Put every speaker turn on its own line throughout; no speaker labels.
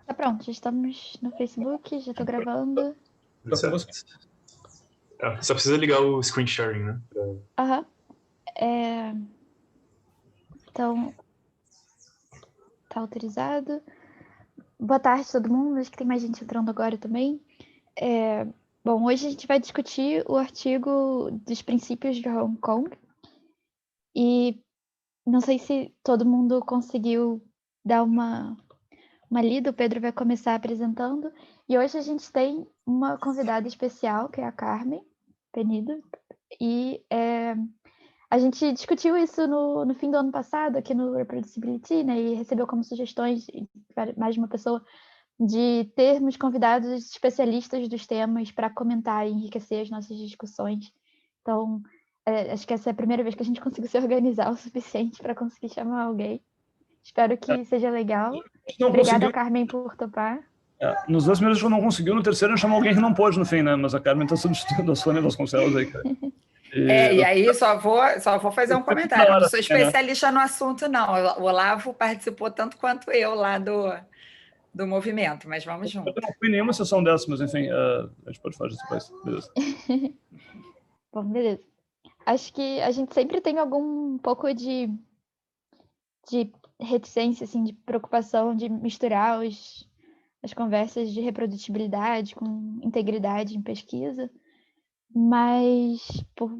Tá pronto, já estamos no Facebook, já tô gravando.
Só precisa ligar o screen sharing, né?
Aham. Então, tá autorizado. Boa tarde, todo mundo. Acho que tem mais gente entrando agora também. Bom, hoje a gente vai discutir o artigo dos princípios de Hong Kong. E não sei se todo mundo conseguiu dar uma lida. O Pedro vai começar apresentando. E hoje a gente tem uma convidada especial, que é a Carmen Penido. E a gente discutiu isso no fim do ano passado, aqui no Reproducibility, né? E recebeu como sugestões mais de uma pessoa de termos convidados especialistas dos temas para comentar e enriquecer as nossas discussões. Então, acho que essa é a primeira vez que a gente conseguiu se organizar o suficiente para conseguir chamar alguém. Espero que seja legal. Obrigada, Carmen, por topar.
Nos 2 primeiros a gente não conseguiu, no terceiro a gente chamou alguém que não pôde no fim, né? Mas a Carmen tá substituindo a Sônia Vasconcelos aí, cara.
E aí só vou fazer um comentário. Eu não sou especialista no assunto, não. O Olavo participou tanto quanto eu lá do movimento, mas vamos junto.
Eu não fui em nenhuma sessão dessa, mas enfim, a gente pode falar disso depois. Beleza.
Bom, beleza. Acho que a gente sempre tem algum pouco de reticência, assim, de preocupação de misturar as conversas de reprodutibilidade com integridade em pesquisa, mas por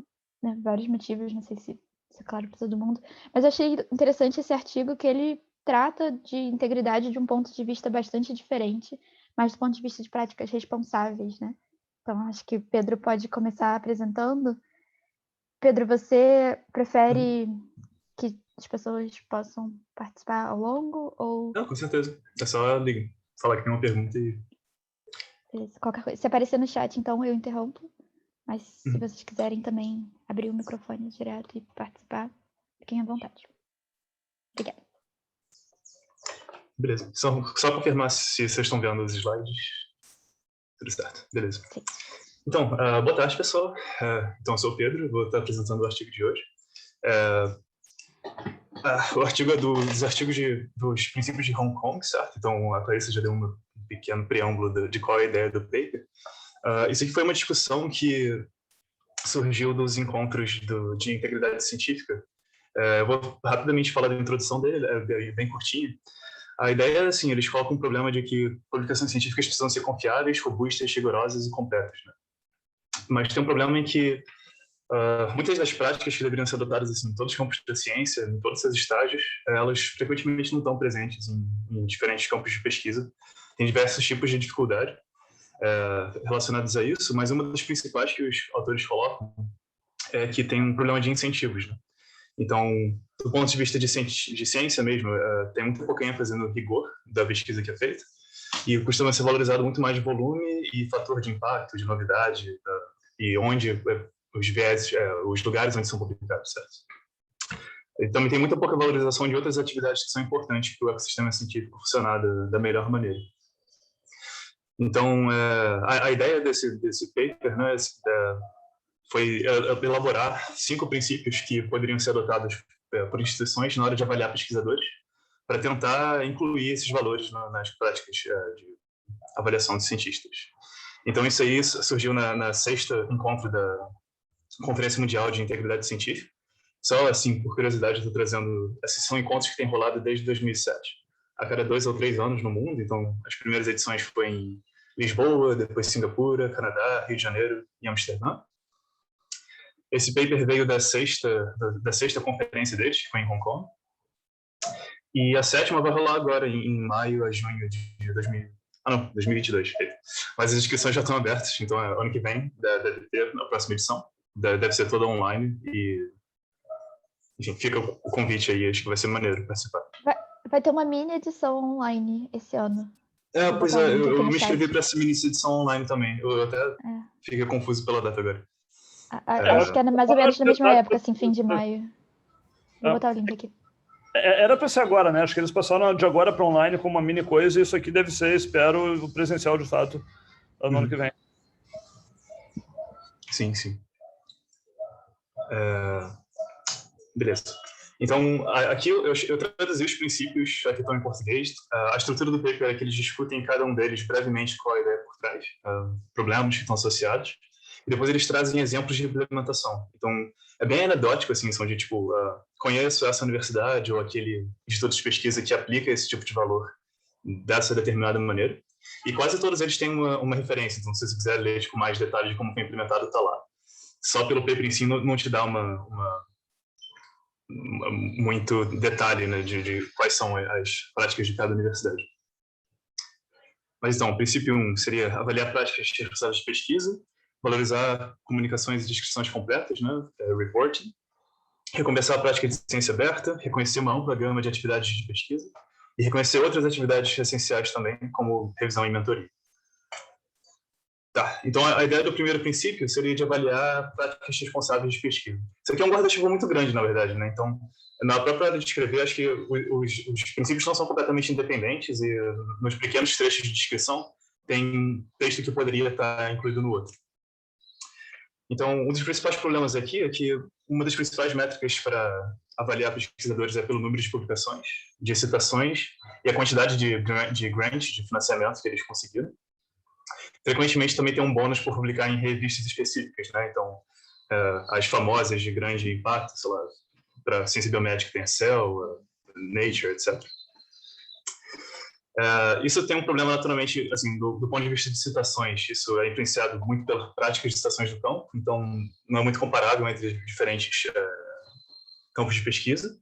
vários motivos, não sei se é claro para todo mundo, mas eu achei interessante esse artigo que ele trata de integridade de um ponto de vista bastante diferente, mas do ponto de vista de práticas responsáveis, né? Então, acho que o Pedro pode começar apresentando. Pedro, você prefere que as pessoas possam participar ao longo ou...
Não, com certeza. É só falar que tem uma pergunta e...
Beleza, qualquer coisa. Se aparecer no chat, então eu interrompo. Mas se vocês quiserem também abrir o microfone direto e participar, fiquem à vontade. Obrigada.
Beleza. Só confirmar se vocês estão vendo os slides. Tudo certo. Beleza.
Sim.
Então, boa tarde, pessoal. Então, eu sou o Pedro, vou estar apresentando o artigo de hoje. O artigo é dos artigos dos princípios de Hong Kong, certo? Então, a Clarissa já deu um pequeno preâmbulo de qual é a ideia do paper. Isso aqui foi uma discussão que surgiu dos encontros de integridade científica. Eu vou rapidamente falar da introdução dele, é bem curtinha. A ideia é assim, eles colocam o problema de que publicações científicas precisam ser confiáveis, robustas, rigorosas e completas, né? Mas tem um problema em que muitas das práticas que deveriam ser adotadas assim, em todos os campos da ciência, em todos os seus estágios, elas frequentemente não estão presentes em diferentes campos de pesquisa. Tem diversos tipos de dificuldade relacionados a isso, mas uma das principais que os autores colocam é que tem um problema de incentivos, né? Então, do ponto de vista de ciência mesmo, tem muito pouca ênfase no rigor da pesquisa que é feita e costuma ser valorizado muito mais volume e fator de impacto, de novidade e onde os viés, os lugares onde são publicados, certo? E também tem muita pouca valorização de outras atividades que são importantes para o ecossistema científico funcionar da melhor maneira. Então, a ideia desse paper, né, foi elaborar 5 princípios que poderiam ser adotados por instituições na hora de avaliar pesquisadores, para tentar incluir esses valores nas práticas de avaliação de cientistas. Então, isso aí surgiu na 6º encontro da Conferência Mundial de Integridade Científica. Só, assim, por curiosidade, eu estou trazendo... Esses são encontros que têm rolado desde 2007, a cada 2 ou 3 anos no mundo. Então, as primeiras edições foram em Lisboa, depois Singapura, Canadá, Rio de Janeiro e Amsterdã. Esse paper veio da sexta conferência deles, que foi em Hong Kong. E a 7ª vai rolar agora, em maio a junho de 2022. Mas as inscrições já estão abertas, então ano que vem deve ter a próxima edição. Deve ser toda online e... Enfim, fica o convite aí, acho que vai ser maneiro participar.
Vai ter uma mini edição online esse ano.
Pois é, eu me inscrevi para essa mini edição online também. Eu até fiquei confuso pela data agora.
Acho que é mais ou menos na mesma época, assim, fim de maio. Vou botar o link aqui.
Era para ser agora, né? Acho que eles passaram de agora para online com uma mini coisa e isso aqui deve ser, espero, o presencial de fato no ano que vem.
Sim. Beleza. Então, aqui eu traduzi os princípios que estão em português. A estrutura do paper é que eles discutem cada um deles brevemente qual a ideia por trás, problemas que estão associados, e depois eles trazem exemplos de implementação. Então, é bem anedótico, assim, são de tipo, conheço essa universidade ou aquele instituto de pesquisa que aplica esse tipo de valor dessa determinada maneira. E quase todos eles têm uma referência, então se você quiser ler tipo, mais detalhes de como foi implementado, está lá. Só pelo paper em si não te dá muito detalhe, né, de quais são as práticas de cada universidade. Mas então, o princípio 1 seria avaliar práticas responsáveis de pesquisa, valorizar comunicações e descrições completas, né, reporting, recompensar a prática de ciência aberta, reconhecer uma ampla gama de atividades de pesquisa e reconhecer outras atividades essenciais também, como revisão e mentoria. Tá, então a ideia do primeiro princípio seria de avaliar práticas responsáveis de pesquisa. Isso aqui é um guarda-chuva muito grande, na verdade, né? Então, na própria hora de escrever, acho que os princípios não são completamente independentes e nos pequenos trechos de descrição tem texto que poderia estar incluído no outro. Então, um dos principais problemas aqui é que uma das principais métricas para avaliar pesquisadores é pelo número de publicações, de citações e a quantidade de grants, de financiamento que eles conseguiram. Frequentemente também tem um bônus por publicar em revistas específicas, né? Então, as famosas de grande impacto, sei lá, para ciência biomédica tem a Cell, Nature, etc. Isso tem um problema naturalmente, assim, do ponto de vista de citações. Isso é influenciado muito pelas práticas de citações do campo, então não é muito comparável entre diferentes campos de pesquisa.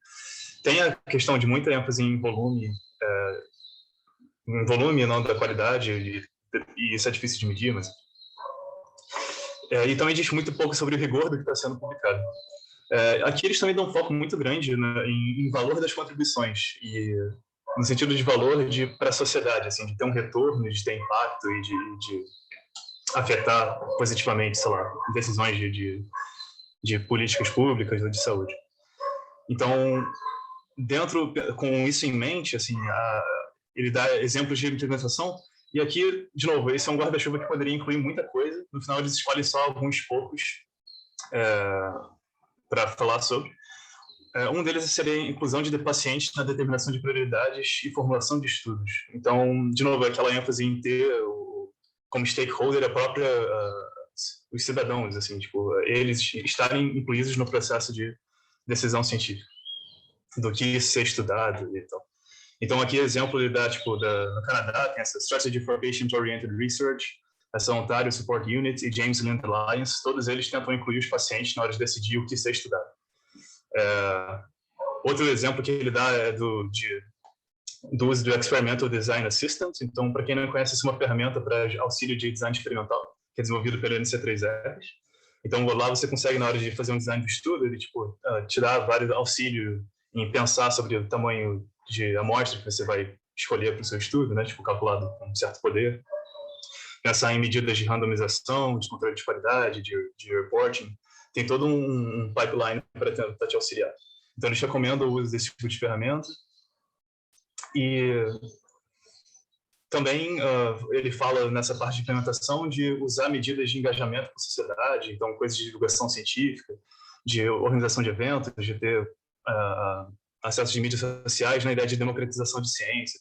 Tem a questão de muita ênfase em volume não da qualidade, e isso é difícil de medir, mas... e também diz muito pouco sobre o rigor do que está sendo publicado. Aqui eles também dão um foco muito grande, né, em valor das contribuições, e no sentido de valor para a sociedade, assim, de ter um retorno, de ter impacto e de afetar positivamente, sei lá, decisões de políticas públicas ou de saúde. Então, com isso em mente, assim, ele dá exemplos de implementação. E aqui, de novo, esse é um guarda-chuva que poderia incluir muita coisa. No final, eles escolhem só alguns poucos para falar sobre. Um deles seria a inclusão de pacientes na determinação de prioridades e formulação de estudos. Então, de novo, aquela ênfase em ter como stakeholder os cidadãos, assim, tipo, eles estarem incluídos no processo de decisão científica, do que ser estudado e tal. Então, aqui, exemplo, ele dá, tipo, no Canadá, tem essa Strategy for Patient-Oriented Research, essa Ontario Support Unit e James Lind Alliance, todos eles tentam incluir os pacientes na hora de decidir o que ser estudado. Outro exemplo que ele dá é do uso do Experimental Design Assistant. Então, para quem não conhece, isso é uma ferramenta para auxílio de design experimental, que é desenvolvido pela NC3R. Então, lá você consegue, na hora de fazer um design do estudo, ele tipo, te dá vários auxílios em pensar sobre o tamanho de amostra que você vai escolher para o seu estudo, né? Tipo, calculado com um certo poder. Pensar em medidas de randomização, de controle de qualidade, de reporting. Tem todo um pipeline para tentar te auxiliar. Então, eles recomendam o uso desse tipo de ferramenta. E também ele fala nessa parte de implementação de usar medidas de engajamento com a sociedade, então coisas de divulgação científica, de organização de eventos, de ter acesso de mídias sociais na ideia de democratização de ciência.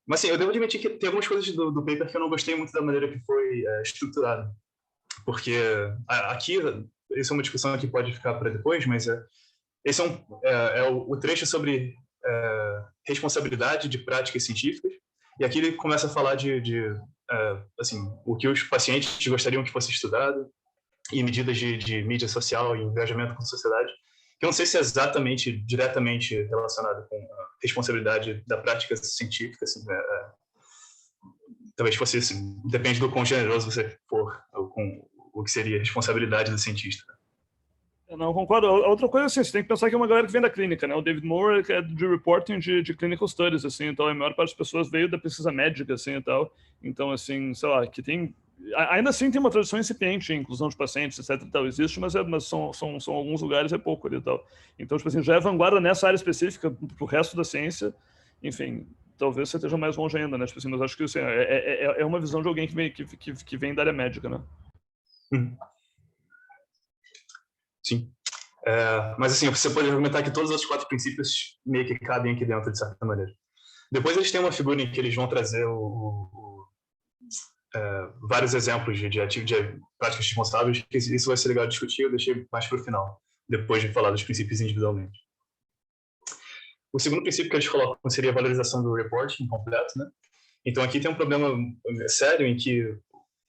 Mas, assim, eu devo admitir que tem algumas coisas do paper que eu não gostei muito da maneira que foi estruturado. Porque aqui, isso é uma discussão que pode ficar para depois, mas esse é o trecho sobre responsabilidade de práticas científicas, e aqui ele começa a falar assim, o que os pacientes gostariam que fosse estudado, e medidas de mídia social e engajamento com a sociedade, que eu não sei se é exatamente, diretamente relacionado com a responsabilidade da prática científica, assim, talvez fosse assim, depende do quão generoso você for, com o que seria a responsabilidade do cientista.
Eu não concordo. A outra coisa, assim, você tem que pensar que é uma galera que vem da clínica, né? O David Moore é de reporting de clinical studies, assim, então a maior parte das pessoas veio da pesquisa médica, assim, e tal. Então, assim, sei lá, que tem... Ainda assim tem uma tradição incipiente em inclusão de pacientes, etc, e tal, existe, mas são alguns lugares, é pouco ali e tal. Então, tipo assim, já é vanguarda nessa área específica pro resto da ciência, enfim, talvez você esteja mais longe ainda, né? Tipo assim, mas acho que, assim, é uma visão de alguém que vem da área médica, né?
Sim. Mas assim, você pode argumentar que todos os 4 princípios meio que cabem aqui dentro, de certa maneira. Depois eles têm uma figura em que eles vão trazer vários exemplos de práticas responsáveis, que isso vai ser legal de discutir, eu deixei mais para o final, depois de falar dos princípios individualmente. O segundo princípio que eles colocam seria a valorização do reporting completo, né? Então aqui tem um problema sério em que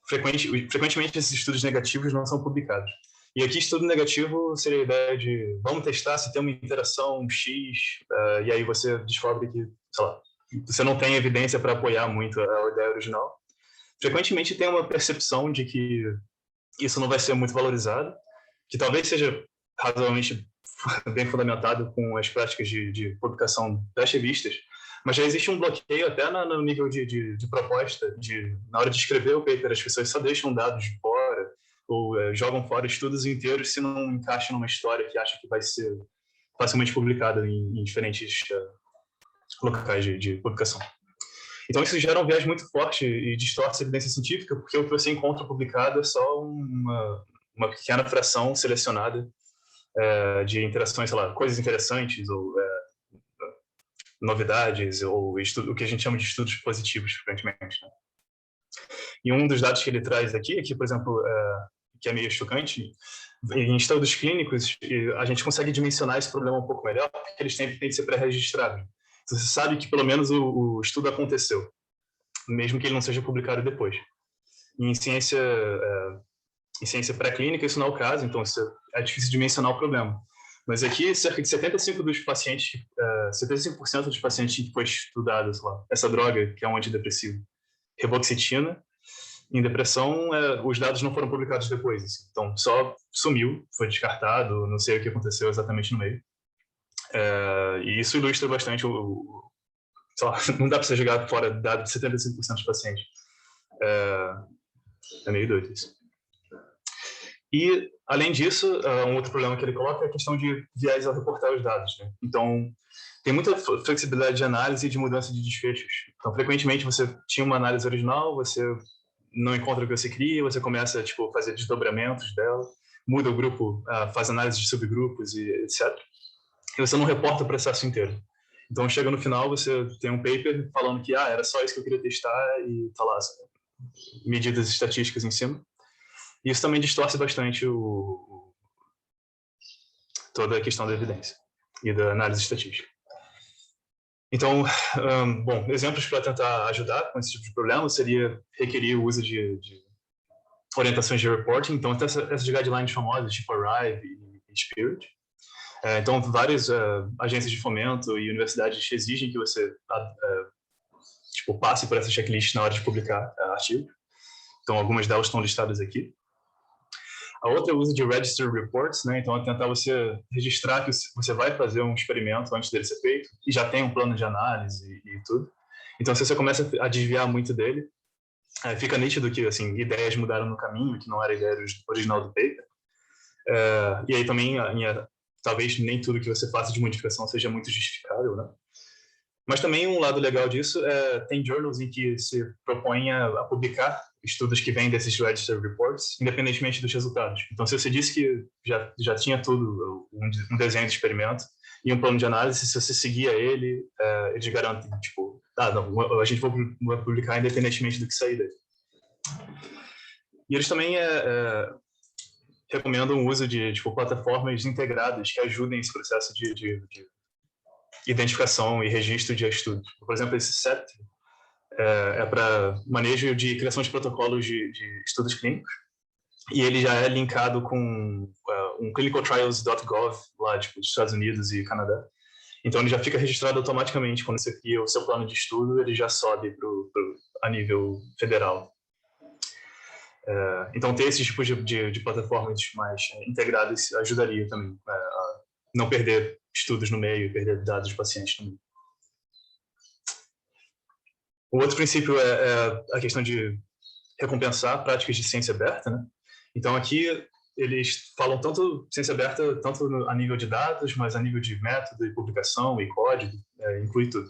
frequentemente esses estudos negativos não são publicados. E aqui estudo negativo seria a ideia de vamos testar se tem uma interação X, e aí você descobre que, sei lá, você não tem evidência para apoiar muito a ideia original. Frequentemente tem uma percepção de que isso não vai ser muito valorizado, que talvez seja razoavelmente bem fundamentado com as práticas de publicação das revistas, mas já existe um bloqueio até no nível de proposta, na hora de escrever o paper, as pessoas só deixam dados de fora, ou jogam fora estudos inteiros se não encaixam numa história que acha que vai ser facilmente publicada em diferentes locais de publicação. Então isso gera um viés muito forte e distorce a evidência científica, porque o que você encontra publicado é só uma pequena fração selecionada de interações, sei lá, coisas interessantes ou novidades ou o que a gente chama de estudos positivos, frequentemente, né? E um dos dados que ele traz aqui, por exemplo, que é meio chocante, em estudos clínicos, a gente consegue dimensionar esse problema um pouco melhor, porque eles têm que ser pré-registrados. Então, você sabe que pelo menos o estudo aconteceu, mesmo que ele não seja publicado depois. E em ciência pré-clínica isso não é o caso, então é difícil dimensionar o problema. Mas aqui, cerca de 75% dos pacientes que foi estudado, sei lá, essa droga, que é um antidepressivo, reboxitina, em depressão, os dados não foram publicados depois. Assim. Então, só sumiu, foi descartado, não sei o que aconteceu exatamente no meio. E isso ilustra bastante sei lá, não dá para você jogar fora dado de 75% dos pacientes. É meio doido isso. E, além disso, um outro problema que ele coloca é a questão de viés ao reportar os dados, né? Então, tem muita flexibilidade de análise e de mudança de desfechos. Então, frequentemente, você tinha uma análise original, você não encontra o que você queria, você começa a fazer desdobramentos dela, muda o grupo, faz análise de subgrupos e etc. E você não reporta o processo inteiro. Então, chega no final, você tem um paper falando que era só isso que eu queria testar e tá lá, medidas estatísticas em cima. E isso também distorce bastante toda a questão da evidência e da análise estatística. Então, bom, exemplos para tentar ajudar com esse tipo de problema seria requerir o uso de orientações de reporting. Então, até essas guidelines famosas, tipo Arrive e Spirit. Então, várias agências de fomento e universidades exigem que você passe por essa checklist na hora de publicar artigo. Então, algumas delas estão listadas aqui. A outra é o uso de Register Reports, né? Então, é tentar você registrar que você vai fazer um experimento antes dele ser feito e já tem um plano de análise e tudo. Então, se você começa a desviar muito dele, fica nítido que assim, ideias mudaram no caminho, que não era a ideia original do paper. E aí também, talvez nem tudo que você faça de modificação seja muito justificável, né? Mas também um lado legal disso tem journals em que se propõe a publicar estudos que vêm desses Register Reports, independentemente dos resultados. Então, se você disse que já tinha tudo, um desenho de experimento e um plano de análise, se você seguia ele, eles garantem, a gente vai publicar independentemente do que sair dele. E eles também recomendam o uso de plataformas integradas que ajudem esse processo de identificação e registro de estudos. Por exemplo, esse CET é para manejo de criação de protocolos de estudos clínicos, e ele já é linkado com um clinicaltrials.gov lá dos Estados Unidos e Canadá. Então ele já fica registrado automaticamente quando você cria o seu plano de estudo, ele já sobe a nível federal. Então ter esses tipos de plataformas mais integradas ajudaria também a não perder estudos no meio e perder dados de pacientes no meio. O outro princípio é a questão de recompensar práticas de ciência aberta, né? Então aqui eles falam tanto ciência aberta, tanto a nível de dados, mas a nível de método e publicação e código, inclui tudo.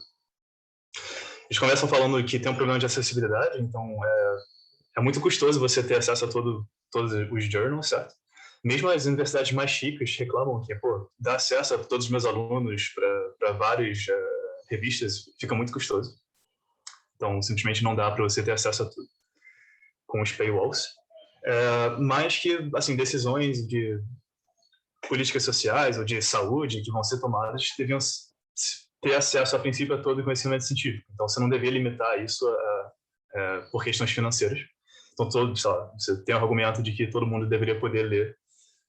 Eles começam falando que tem um problema de acessibilidade, então é muito custoso você ter acesso a todos os journals, certo? mesmo as universidades mais chiques reclamam que, pô, dar acesso a todos os meus alunos para várias revistas fica muito custoso. Então, simplesmente não dá para você ter acesso a tudo com os paywalls. Mas que, assim, decisões de políticas sociais ou de saúde que vão ser tomadas deviam ter acesso, a princípio, a todo o conhecimento científico. Então, você não devia limitar isso por questões financeiras. Então, sei lá, você tem o argumento de que todo mundo deveria poder ler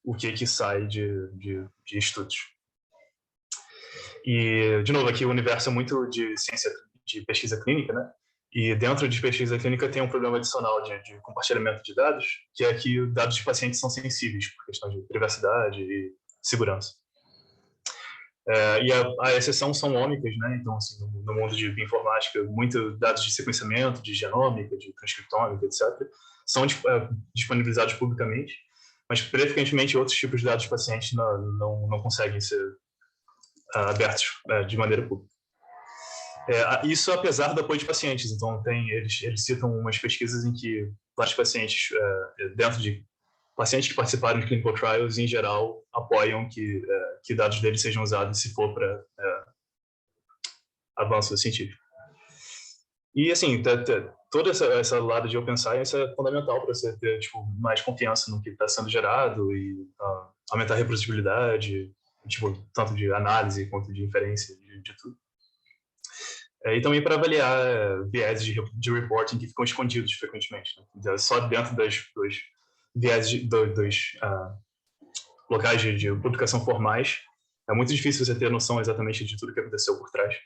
o que sai de estudos. E, de novo, aqui o universo é muito de ciência, de pesquisa clínica, né? E dentro de pesquisa clínica tem um problema adicional de compartilhamento de dados, que é que os dados de pacientes são sensíveis por questão de privacidade e segurança. E a exceção são ômicas, né? Então, assim, no mundo de bioinformática, muitos dados de sequenciamento, de genômica, de transcriptômica, etc., são disponibilizados publicamente, mas frequentemente outros tipos de dados de pacientes não conseguem ser abertos de maneira pública. Isso apesar do apoio de pacientes. Então, eles citam umas pesquisas em que vários pacientes, dentro de pacientes que participaram de clinical trials, em geral, apoiam que dados deles sejam usados se for para avanço científico. E, assim, toda essa lado de Open Science é fundamental para você ter mais confiança no que está sendo gerado e aumentar a reprodutibilidade, tanto de análise quanto de inferência, de tudo. E também para avaliar viés de reporting que ficam escondidos frequentemente, né? Só dentro dos viés dos locais de publicação formais, é muito difícil você ter noção exatamente de tudo que aconteceu por trás.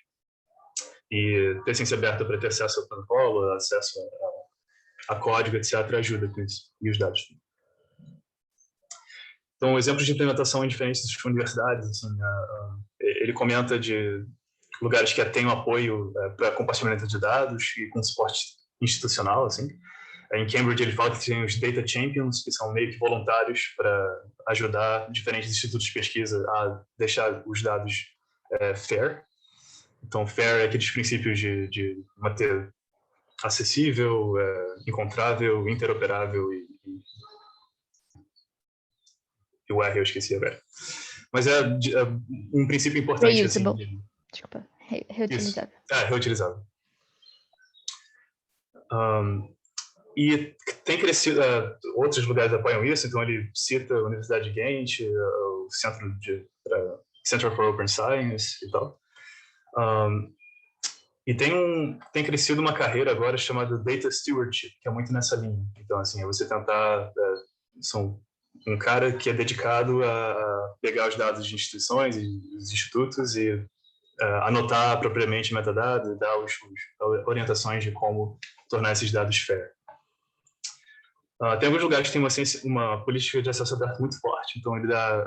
E ter ciência aberta para ter acesso ao protocolo, acesso a código, etc., ajuda com isso, e os dados. Então, exemplos de implementação em diferentes universidades, assim, ele comenta de lugares que têm um apoio para compartilhamento de dados e com suporte institucional, assim. Em Cambridge, ele fala que tem os Data Champions, que são meio que voluntários para ajudar diferentes institutos de pesquisa a deixar os dados fair. Então, fair é aqueles princípios de manter acessível, encontrável, interoperável e o R eu esqueci agora. Mas é um princípio importante.
Reusable.
Assim,
Desculpa, reutilizável.
Reutilizável. E tem crescido, outros lugares apoiam isso, então ele cita a Universidade de Ghent, o Center for Open Science e tal. E tem crescido uma carreira agora chamada Data Stewardship, que é muito nessa linha. Então, assim, é você tentar... são um cara que é dedicado a pegar os dados de instituições e dos institutos e anotar propriamente metadados e dar as orientações de como tornar esses dados fair. Tem alguns lugares que tem uma política de acesso aberto muito forte, então ele dá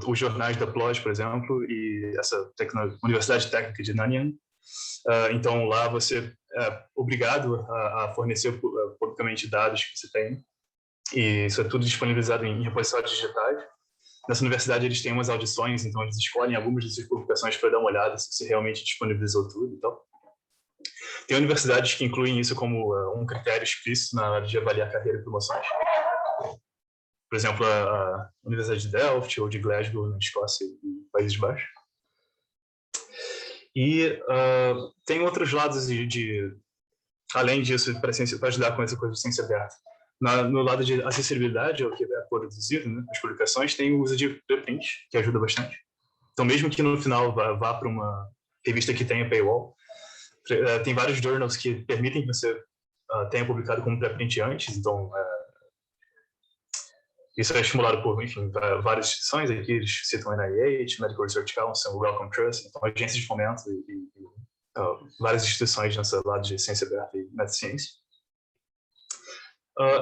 os jornais da PLOS, por exemplo, e essa Universidade Técnica de Nanyang. Então lá você é obrigado a fornecer publicamente dados que você tem, e isso é tudo disponibilizado em repositórios digitais. Nessa universidade eles têm umas audições, então eles escolhem algumas dessas publicações para dar uma olhada se você realmente disponibilizou tudo e tal. Tem universidades que incluem isso como um critério explícito na hora de avaliar carreira e promoções. Por exemplo, a Universidade de Delft ou de Glasgow, na Escócia e Países Baixos. E tem outros lados além disso, para ajudar com essa coisa de ciência aberta. No lado de acessibilidade, ao que é produzido, né, as publicações, tem o uso de preprint, que ajuda bastante. Então, mesmo que no final vá para uma revista que tenha paywall, tem vários journals que permitem que você tenha publicado como preprint antes, então isso é estimulado por, enfim, várias instituições, aqui eles citam NIH, Medical Research Council, Wellcome Trust, então agências de fomento e várias instituições nesse lado de ciência aberta e meta-ciência.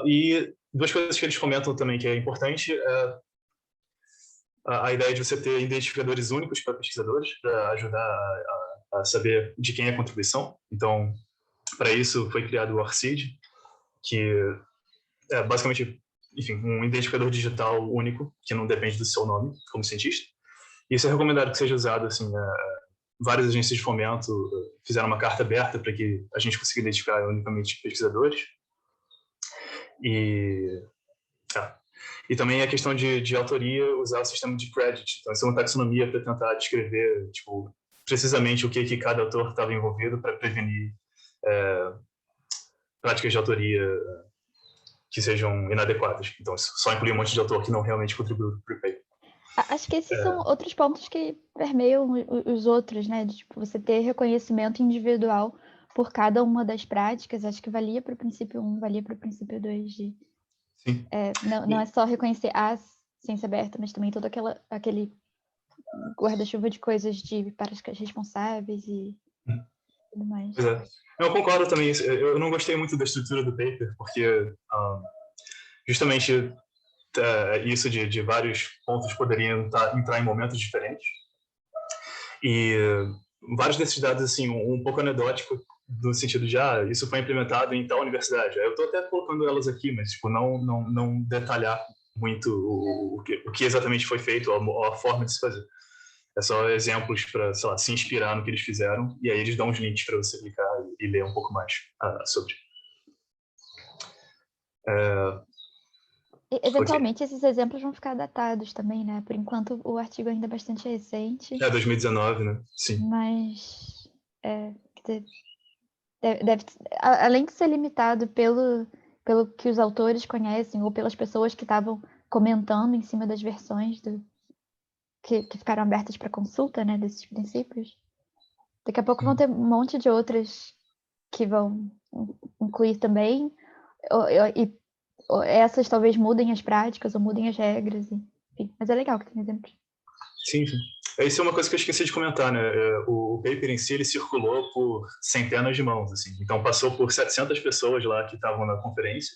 E duas coisas que eles comentam também que é importante é a ideia de você ter identificadores únicos para pesquisadores, para ajudar a saber de quem é a contribuição. Então, para isso foi criado o ORCID, que é basicamente, enfim, um identificador digital único, que não depende do seu nome como cientista. E isso é recomendado que seja usado, assim, várias agências de fomento fizeram uma carta aberta para que a gente consiga identificar unicamente pesquisadores. E E também a questão de autoria, usar o sistema de credit. Então, isso é uma taxonomia para tentar descrever, tipo, precisamente o que cada autor estava envolvido para prevenir práticas de autoria que sejam inadequadas. Então, só incluir um monte de autor que não realmente contribuiu para o paper.
Acho que esses são outros pontos que permeiam os outros, né? De, tipo, você ter reconhecimento individual por cada uma das práticas. Acho que valia para o princípio 1, valia para o princípio 2.
Sim.
Não é só reconhecer a ciência aberta, mas também todo aquele guarda-chuva de coisas de práticas responsáveis e tudo mais.
Pois é. Eu concordo também. Eu não gostei muito da estrutura do paper, porque justamente isso de vários pontos poderiam entrar em momentos diferentes. E vários desses dados, assim, um pouco anedótico, no sentido de, isso foi implementado em tal universidade. Eu estou até colocando elas aqui, mas tipo, não detalhar muito o que exatamente foi feito, ou a forma de se fazer. É só exemplos para, sei lá, se inspirar no que eles fizeram, e aí eles dão uns links para você clicar e ler um pouco mais sobre.
Eventualmente, esses exemplos vão ficar datados também, né? Por enquanto, o artigo ainda é bastante recente.
2019, né? Sim.
Mas, além de ser limitado pelo que os autores conhecem, ou pelas pessoas que estavam comentando em cima das versões que ficaram abertas para consulta, né? Desses princípios. Daqui a pouco vão ter um monte de outras que vão incluir também. E essas talvez mudem as práticas ou mudem as regras, enfim. Mas é legal que tem exemplos.
Sim. Isso é uma coisa que eu esqueci de comentar, né? O paper em si, ele circulou por centenas de mãos, assim. Então, passou por 700 pessoas lá que estavam na conferência.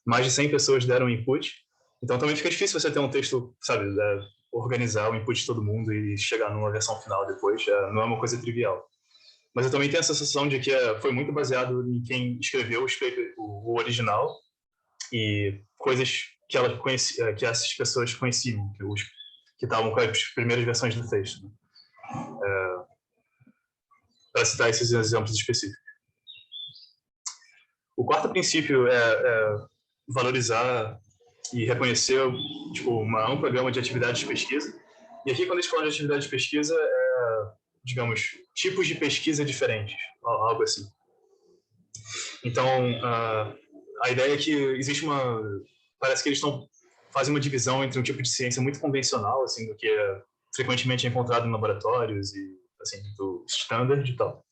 Mais de 100 pessoas deram input. Então, também fica difícil você ter um texto, sabe, organizar o input de todo mundo e chegar numa versão final depois. Não é uma coisa trivial. Mas eu também tenho a sensação de que foi muito baseado em quem escreveu o original e coisas que que essas pessoas conheciam, que estavam com as primeiras versões do texto. Para citar esses exemplos específicos. O quarto princípio é valorizar e reconhecer tipo, uma ampla gama de atividades de pesquisa. E aqui, quando a gente fala de atividade de pesquisa, digamos, tipos de pesquisa diferentes, algo assim. Então, a ideia é que existe parece que eles fazem uma divisão entre um tipo de ciência muito convencional, assim, do que é frequentemente encontrado em laboratórios e, assim, do standard e tal.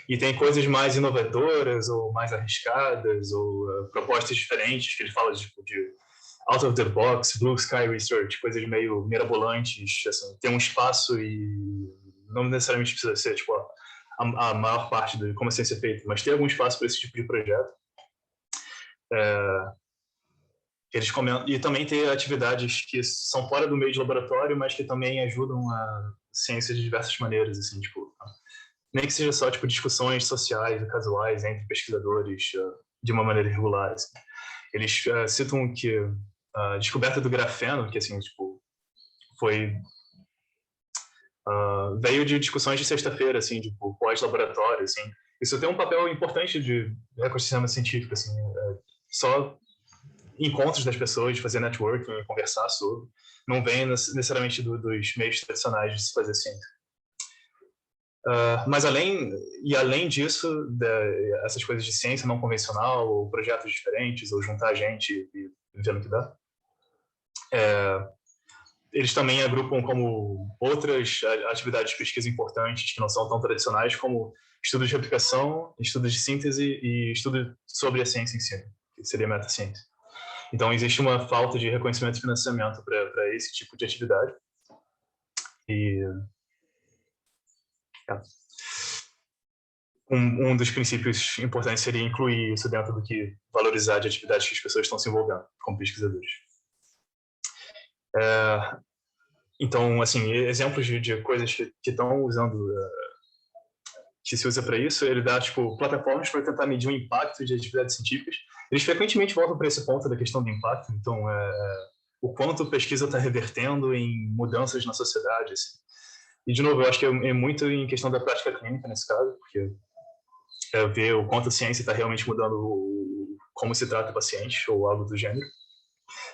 E tem coisas mais inovadoras ou mais arriscadas ou propostas diferentes que ele fala de out of the box, blue sky research, coisas meio mirabolantes, assim, ter um espaço e não necessariamente precisa ser tipo a maior parte de como a ciência é feita, mas ter algum espaço para esse tipo de projeto. Eles comentam, e também ter atividades que são fora do meio de laboratório, mas que também ajudam a ciência de diversas maneiras, assim, tipo, nem que seja só tipo discussões sociais e casuais entre pesquisadores de uma maneira regular. Assim. Eles citam que a descoberta do grafeno, que assim tipo veio de discussões de sexta-feira, assim, tipo pós-laboratório, assim. Isso tem um papel importante de ecossistema científico, assim, só encontros das pessoas, de fazer networking, conversar sobre, não vem necessariamente dos meios tradicionais de se fazer ciência. Mas além disso, essas coisas de ciência não convencional, ou projetos diferentes, ou juntar gente e ver no que dá, eles também agrupam como outras atividades de pesquisa importantes que não são tão tradicionais, como estudos de aplicação, estudos de síntese e estudo sobre a ciência em si, que seria meta-ciência. Então, existe uma falta de reconhecimento e financiamento para esse tipo de atividade. E um dos princípios importantes seria incluir isso dentro do que valorizar de atividades que as pessoas estão se envolvendo como pesquisadores. Então, assim, exemplos de coisas que estão usando, que se usa para isso, ele dá, tipo, plataformas para tentar medir o impacto de atividades científicas. Eles frequentemente voltam para esse ponto da questão do impacto, então, o quanto a pesquisa está revertendo em mudanças na sociedade, assim. E, de novo, eu acho que é muito em questão da prática clínica nesse caso, porque ver o quanto a ciência está realmente mudando como se trata o paciente ou algo do gênero.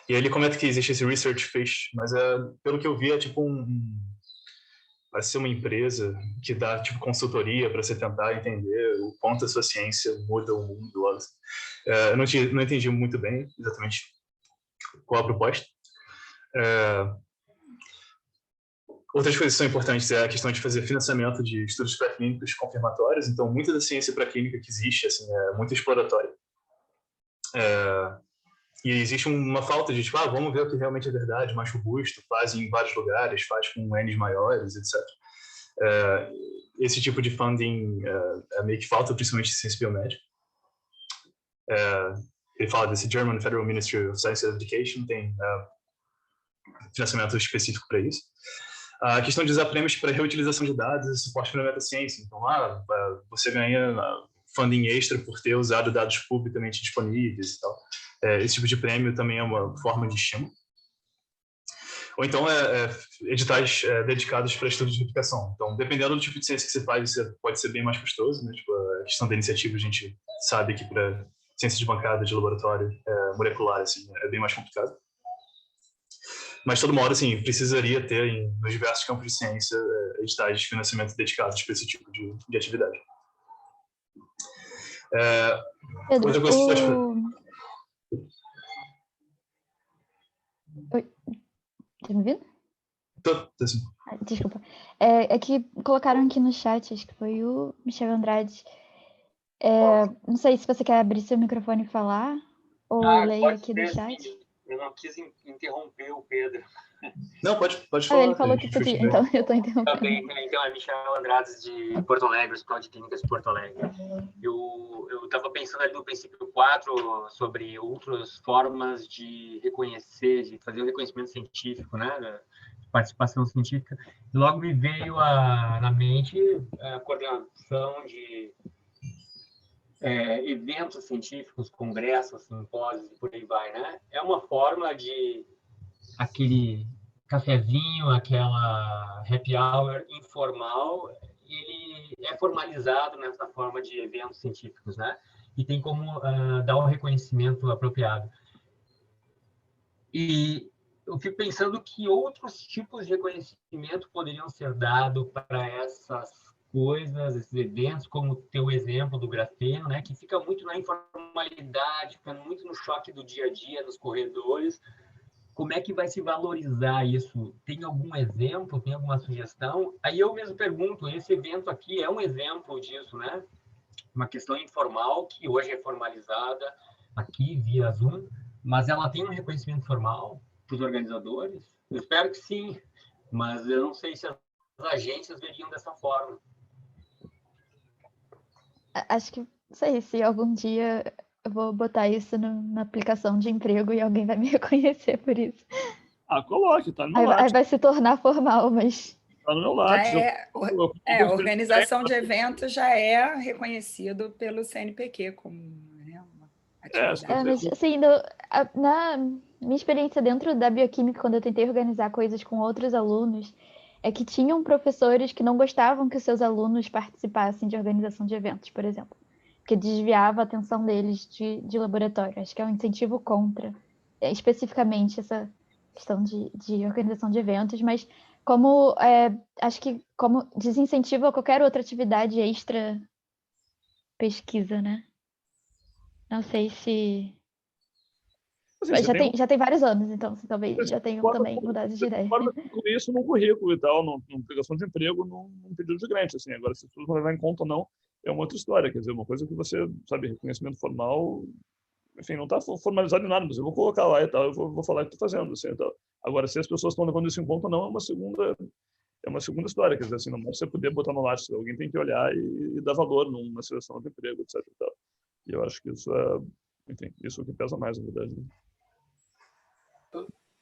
E aí ele comenta que existe esse research fish, mas pelo que eu vi é tipo vai ser uma empresa que dá tipo consultoria para você tentar entender o quanto a sua ciência muda o mundo. Eu não entendi muito bem exatamente qual a proposta. Outras coisas que são importantes é a questão de fazer financiamento de estudos pré-clínicos confirmatórios. Então, muita da ciência pré-clínica que existe assim, é muito exploratória. E existe uma falta de, tipo, vamos ver o que realmente é verdade, mais robusto, faz em vários lugares, faz com N's maiores, etc. Esse tipo de funding meio que falta, principalmente em ciência biomédica. Ele fala desse German Federal Ministry of Science and Education, tem financiamento específico para isso. A questão de usar prêmios para reutilização de dados e suporte para a metaciência. Então, você ganha funding extra por ter usado dados publicamente disponíveis e tal. Esse tipo de prêmio também é uma forma de estímulo. Ou então, editais dedicados para estudos de replicação. Então, dependendo do tipo de ciência que você faz, isso pode ser bem mais custoso, né? Tipo, a questão da iniciativa, a gente sabe que para ciência de bancada, de laboratório, molecular, assim, é bem mais complicado. Mas, todo modo, assim, precisaria ter, nos diversos campos de ciência, editais de financiamento dedicados para esse tipo de atividade.
Pedro,
outra coisa que
Oi, tá me ouvindo?
Tô assim.
Desculpa. É que colocaram aqui no chat, acho que foi o Michel Andrade. Não sei se você quer abrir seu microfone e falar, ou leio aqui do chat.
Sim. Eu não quis interromper o Pedro.
Não, pode falar.
Ele falou que podia, então eu estou interrompendo.
Também, então, é Michel Andrade de Porto Alegre, Hospital de Clínicas de Porto Alegre. Eu estava pensando ali no princípio 4 sobre outras formas de reconhecer, de fazer o reconhecimento científico, né, da participação científica, e logo me veio na mente a coordenação de eventos científicos, congressos, simpósios e por aí vai, né? É uma forma de aquele cafezinho, aquela happy hour informal, ele é formalizado nessa forma de eventos científicos, né? E tem como dar um reconhecimento apropriado. E eu fico pensando que outros tipos de reconhecimento poderiam ser dados para essas coisas, esses eventos, como o teu exemplo do grafeno, né? Que fica muito na informalidade, fica muito no choque do dia a dia, nos corredores. Como é que vai se valorizar isso? Tem algum exemplo? Tem alguma sugestão? Aí eu mesmo pergunto, esse evento aqui é um exemplo disso, né? Uma questão informal, que hoje é formalizada aqui via Zoom, mas ela tem um reconhecimento formal para os organizadores? Eu espero que sim, mas eu não sei se as agências veriam dessa forma.
Acho que, não sei, se algum dia eu vou botar isso na aplicação de emprego e alguém vai me reconhecer por isso.
Coloque, tá no meu
Aí vai se tornar formal, mas...
Tá no meu lado.
Organização de eventos já é reconhecido pelo CNPq como, né, uma atividade.
Mas, assim, na minha experiência dentro da bioquímica, quando eu tentei organizar coisas com outros alunos, é que tinham professores que não gostavam que os seus alunos participassem de organização de eventos, por exemplo, porque desviava a atenção deles de laboratório. Acho que é um incentivo contra, especificamente, essa questão de organização de eventos, mas acho que como desincentivo a qualquer outra atividade extra pesquisa, né? Não sei se... Assim, já tem vários anos, então talvez já tenham também mudado de ideia.
Pode incluir isso no currículo e tal, numa aplicação de emprego, num pedido de grant. Assim. Agora, se tudo vai levar em conta ou não, é uma outra história. Quer dizer, uma coisa que você, sabe, reconhecimento formal, enfim, não está formalizado em nada, mas eu vou colocar lá e tal, eu vou falar o que estou fazendo. Assim, e tal. Agora, se as pessoas estão levando isso em conta ou não, é uma segunda história. Quer dizer, assim, não é você poder botar no lápis, alguém tem que olhar e dar valor numa seleção de emprego, etc. E tal. E eu acho que isso enfim, isso é o que pesa mais, na verdade. Né?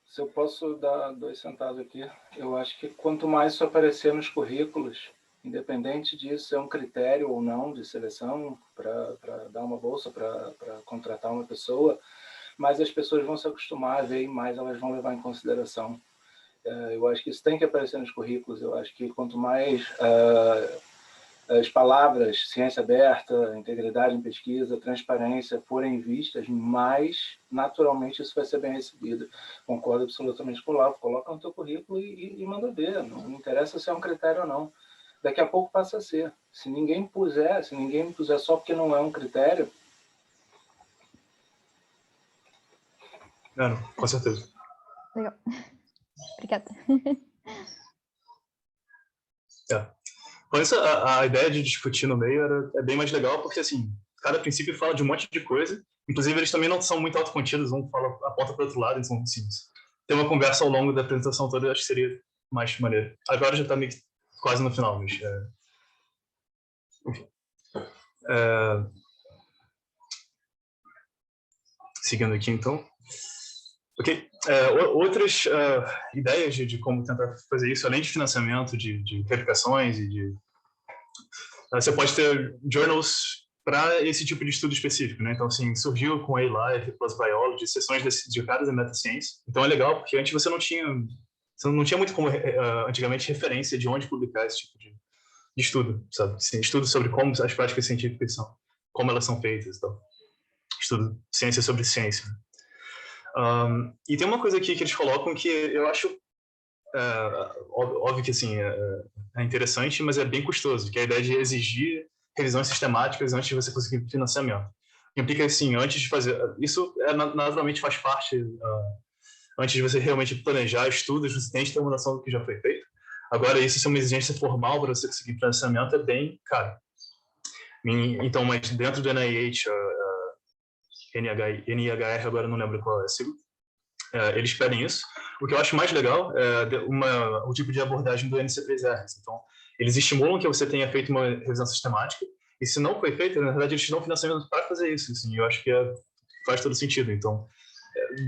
Se eu posso dar 2 centavos aqui, eu acho que quanto mais isso aparecer nos currículos, independente disso é um critério ou não de seleção para dar uma bolsa, para contratar uma pessoa, mais as pessoas vão se acostumar a ver e mais elas vão levar em consideração. Eu acho que isso tem que aparecer nos currículos. Eu acho que quanto mais as palavras ciência aberta, integridade em pesquisa, transparência forem vistas, mais naturalmente isso vai ser bem recebido. Concordo absolutamente com o Olavo. Coloca no teu currículo e manda ver. Não interessa se é um critério ou não. Daqui a pouco passa a ser. Se ninguém me puser só porque não é um critério...
Não, com certeza.
Legal. Obrigada.
Por isso, a ideia de discutir no meio é bem mais legal, porque, assim, cada princípio fala de um monte de coisa. Inclusive, eles também não são muito autocontidos, um aponta para o outro lado, então, assim, ter uma conversa ao longo da apresentação toda, eu acho que seria mais maneiro. Agora já está meio que quase no final, mas... Enfim. Seguindo aqui, então. Ok. Outras ideias de como tentar fazer isso, além de financiamento, de verificações e de... Você pode ter journals para esse tipo de estudo específico, né? Então, assim, surgiu com A-Life, Plus Biology, sessões dedicadas à metaciência. Então, é legal, porque antes você não tinha muito como, antigamente, referência de onde publicar esse tipo de estudo, sabe? Assim, estudo sobre como as práticas científicas são, como elas são feitas, então. Estudo ciência sobre ciência. E tem uma coisa aqui que eles colocam que eu acho óbvio que assim é interessante, mas é bem custoso, que é a ideia de exigir revisões sistemáticas antes de você conseguir financiamento. Implica assim, antes de fazer isso, naturalmente faz parte antes de você realmente planejar estudos, você tem que ter uma noção do que já foi feito. Agora, isso ser uma exigência formal para você conseguir financiamento é bem caro. Então, mas dentro do NIH, NIHR, agora não lembro qual é a sigla, eles pedem isso. O que eu acho mais legal é o tipo de abordagem do NC3R. Então, eles estimulam que você tenha feito uma revisão sistemática, e se não foi feita, na verdade, eles te dão financiamento para fazer isso. Assim, eu acho que faz todo sentido. Então,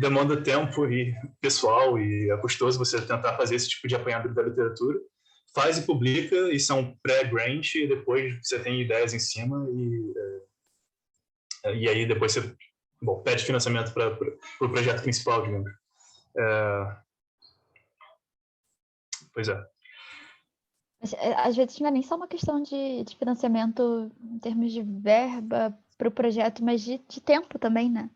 demanda tempo e pessoal, e é custoso você tentar fazer esse tipo de apanhado da literatura. Faz e publica, isso é um pré-grant, e depois você tem ideias em cima, e aí depois você pede financiamento para o projeto principal, digamos. Pois é.
Às vezes não é nem só uma questão de financiamento em termos de verba para o projeto, mas de tempo também, né?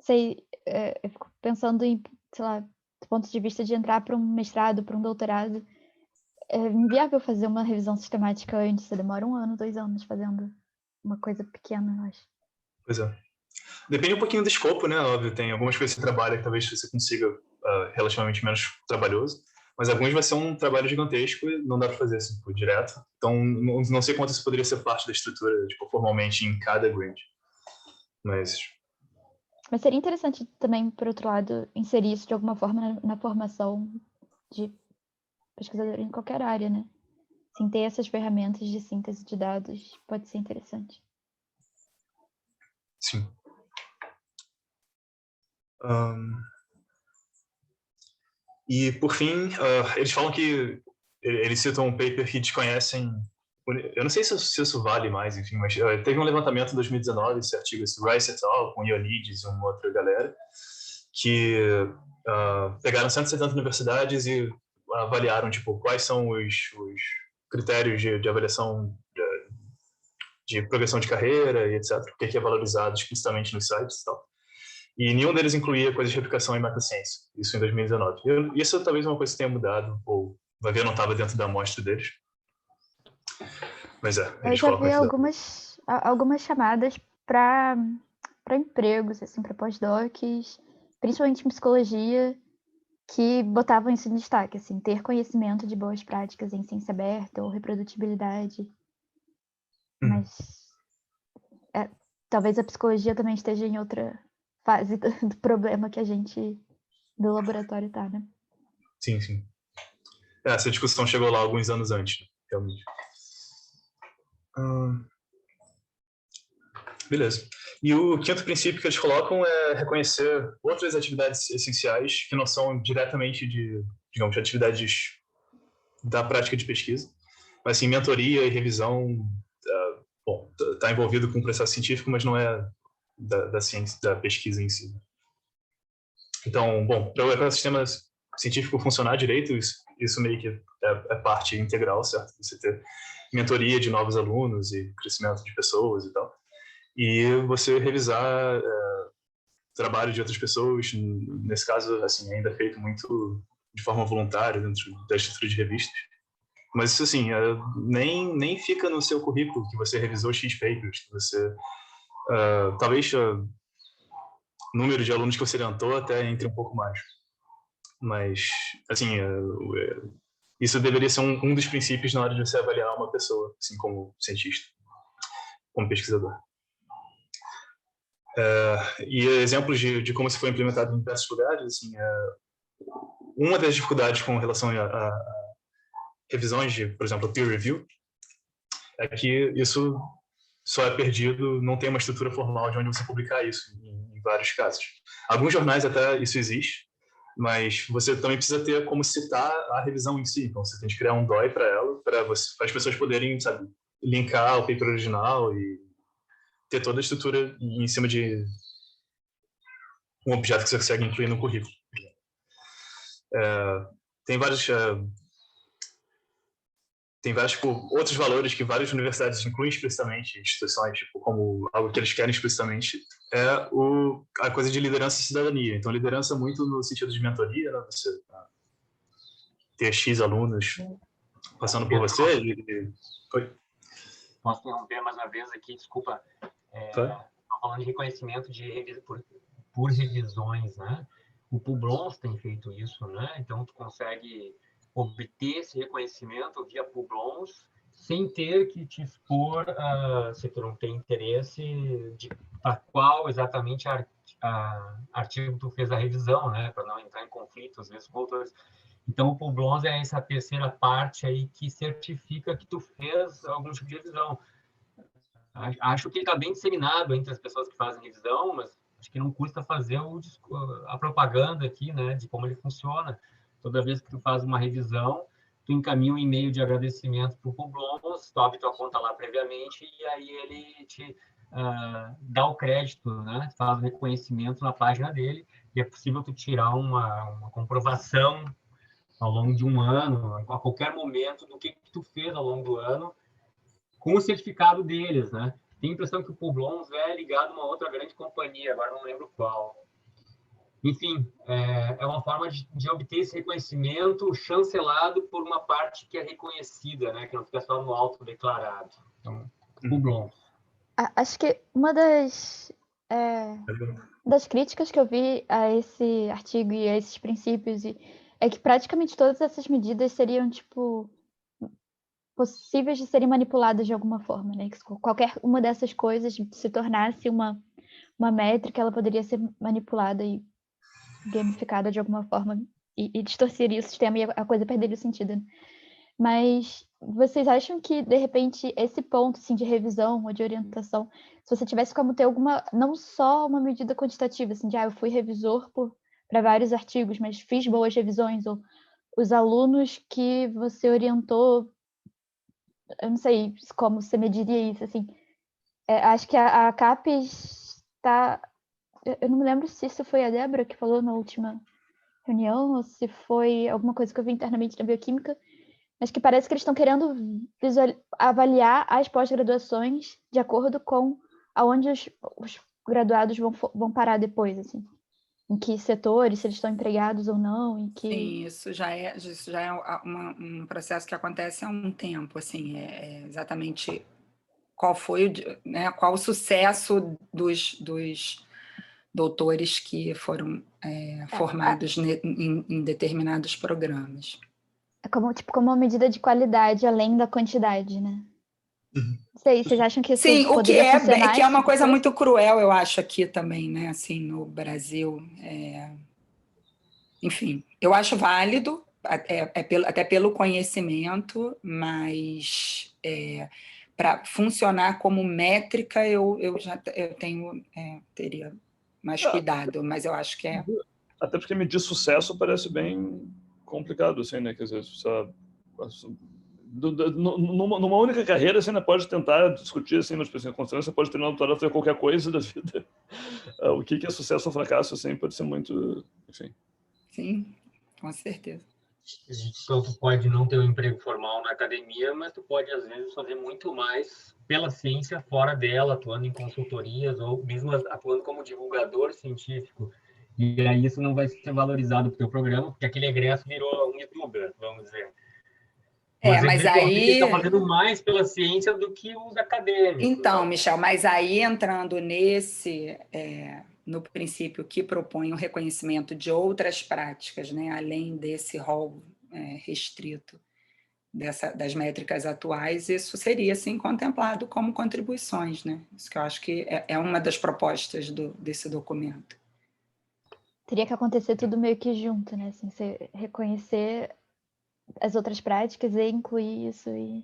Eu fico pensando em, sei lá, do ponto de vista de entrar para um mestrado, para um doutorado, é inviável fazer uma revisão sistemática antes, você demora 1 ano, 2 anos fazendo uma coisa pequena, eu acho.
Pois é. Depende um pouquinho do escopo, né? Óbvio, tem algumas coisas que você trabalha que talvez você consiga relativamente menos trabalhoso, mas alguns vai ser um trabalho gigantesco e não dá para fazer assim, direto. Então, não sei quanto isso poderia ser parte da estrutura, tipo, formalmente em cada grant. Mas
seria interessante também, por outro lado, inserir isso de alguma forma na formação de pesquisador em qualquer área, né? Sem ter essas ferramentas de síntese de dados, pode ser interessante.
Sim. E, por fim, eles falam que eles citam um paper que desconhecem. Eu não sei se isso vale mais, enfim, mas teve um levantamento em 2019, esse artigo, esse Rice et al., com Ioannidis e uma outra galera, que pegaram 170 universidades e avaliaram tipo, quais são os critérios de avaliação de progressão de carreira e etc., o que é valorizado explicitamente nos sites e tal. E nenhum deles incluía coisas de replicação em metaciência, isso em 2019. Isso talvez uma coisa que tenha mudado, ou vai ver, não estava dentro da amostra deles. Mas
eu já vi algumas chamadas para empregos, assim, para pós-docs, principalmente em psicologia, que botavam isso em destaque, assim, ter conhecimento de boas práticas em ciência aberta ou reprodutibilidade. Mas talvez a psicologia também esteja em outra fase do problema que a gente do laboratório tá, né?
Sim, sim. Essa discussão chegou lá alguns anos antes, né? Realmente. Beleza. E o quinto princípio que eles colocam é reconhecer outras atividades essenciais que não são diretamente de atividades da prática de pesquisa, mas sim mentoria e revisão. Está envolvido com o processo científico, mas não é da ciência, da pesquisa em si. Então, para o ecossistema científico funcionar direito, isso meio que é parte integral, certo? Você ter mentoria de novos alunos e crescimento de pessoas e tal. E você revisar trabalho de outras pessoas, nesse caso, assim, ainda feito muito de forma voluntária dentro da estrutura de revistas. Mas isso, assim, nem fica no seu currículo que você revisou X papers, que você, talvez o número de alunos que você orientou até entre um pouco mais. Mas, assim, isso deveria ser um dos princípios na hora de você avaliar uma pessoa, assim, como cientista, como pesquisador. E exemplos de como isso foi implementado em diversos lugares, assim, uma das dificuldades com relação a revisões de, por exemplo, peer review, é que isso só é perdido, não tem uma estrutura formal de onde você publicar isso, em vários casos. Alguns jornais até isso existe, mas você também precisa ter como citar a revisão em si. Então, você tem que criar um DOI para ela, para as pessoas poderem, sabe, linkar o paper original e ter toda a estrutura em cima de um objeto que você consegue incluir no currículo. Tem vários tipo, outros valores que várias universidades incluem explicitamente, instituições, tipo, como algo que eles querem explicitamente, a coisa de liderança e cidadania. Então, liderança muito no sentido de mentoria, né? Você ter X alunos passando por você. Oi?
Posso interromper mais uma vez aqui? Desculpa. Falando de reconhecimento por revisões, né? O Publons tem feito isso, né? Então, tu consegue obter esse reconhecimento via Publons sem ter que te expor, se tu não tem interesse de a qual exatamente artigo tu fez a revisão, né? Para não entrar em conflito, às vezes, com autores. Então, o Publons é essa terceira parte aí que certifica que tu fez algum tipo de revisão. Acho que ele está bem disseminado entre as pessoas que fazem revisão, mas acho que não custa fazer a propaganda aqui, né, de como ele funciona. Toda vez que tu faz uma revisão, tu encaminha um e-mail de agradecimento para o Publons, tu abre tua conta lá previamente e aí ele te dá o crédito, né, faz o reconhecimento na página dele e é possível tu tirar uma comprovação ao longo de um ano, a qualquer momento, do que tu fez ao longo do ano, com o certificado deles, né? Tenho a impressão que o Publons é ligado a uma outra grande companhia, agora não lembro qual. Enfim, é uma forma de obter esse reconhecimento chancelado por uma parte que é reconhecida, né? Que não fica só no autodeclarado. Então, Publons.
Acho que uma das críticas que eu vi a esse artigo e a esses princípios é que praticamente todas essas medidas seriam, tipo, possíveis de serem manipuladas de alguma forma, né? Que qualquer uma dessas coisas se tornasse uma métrica, ela poderia ser manipulada e gamificada de alguma forma e distorceria o sistema e a coisa perderia o sentido. Né? Mas vocês acham que, de repente, esse ponto assim, de revisão ou de orientação, se você tivesse como ter não só uma medida quantitativa, assim, de eu fui revisor para vários artigos, mas fiz boas revisões, ou os alunos que você orientou, eu não sei como você mediria isso, assim. Acho que a CAPES está... Eu não me lembro se isso foi a Débora que falou na última reunião, ou se foi alguma coisa que eu vi internamente na bioquímica, mas que parece que eles estão querendo avaliar as pós-graduações de acordo com aonde os graduados vão parar depois, assim. Em que setores, se eles estão empregados ou não, em que...
Sim, isso já é um processo que acontece há um tempo, assim, exatamente qual foi, né, qual o sucesso dos doutores que foram formados em determinados programas.
É como uma medida de qualidade além da quantidade, né? Não sei, vocês acham que isso poderia funcionar?
Que é uma coisa muito cruel, eu acho, aqui também, né? Assim, no Brasil. Enfim, eu acho válido, até pelo conhecimento, mas para funcionar como métrica, eu teria mais cuidado, mas eu acho que
Até porque medir sucesso parece bem complicado, assim, né? Quer dizer, numa única carreira, você ainda pode tentar discutir, assim, nas condições, você pode terminar o doutorado, fazer qualquer coisa da vida. O que é sucesso ou fracasso, assim, pode ser muito... Enfim.
Sim, com certeza.
Então, tu pode não ter um emprego formal na academia, mas tu pode, às vezes, fazer muito mais pela ciência fora dela, atuando em consultorias ou mesmo atuando como divulgador científico. E aí isso não vai ser valorizado pro teu programa, porque aquele egresso virou um youtuber, vamos dizer.
Mas
eventualmente ele
aí...
está fazendo mais pela ciência do que os acadêmicos.
Então,
né?
Michel, mas aí entrando no princípio que propõe o reconhecimento de outras práticas, né, além desse rol restrito das métricas atuais, isso seria, sim, contemplado como contribuições, né? Isso que eu acho que é uma das propostas desse documento.
Teria que acontecer tudo meio que junto, né? Assim, você reconhecer as outras práticas e incluir isso e...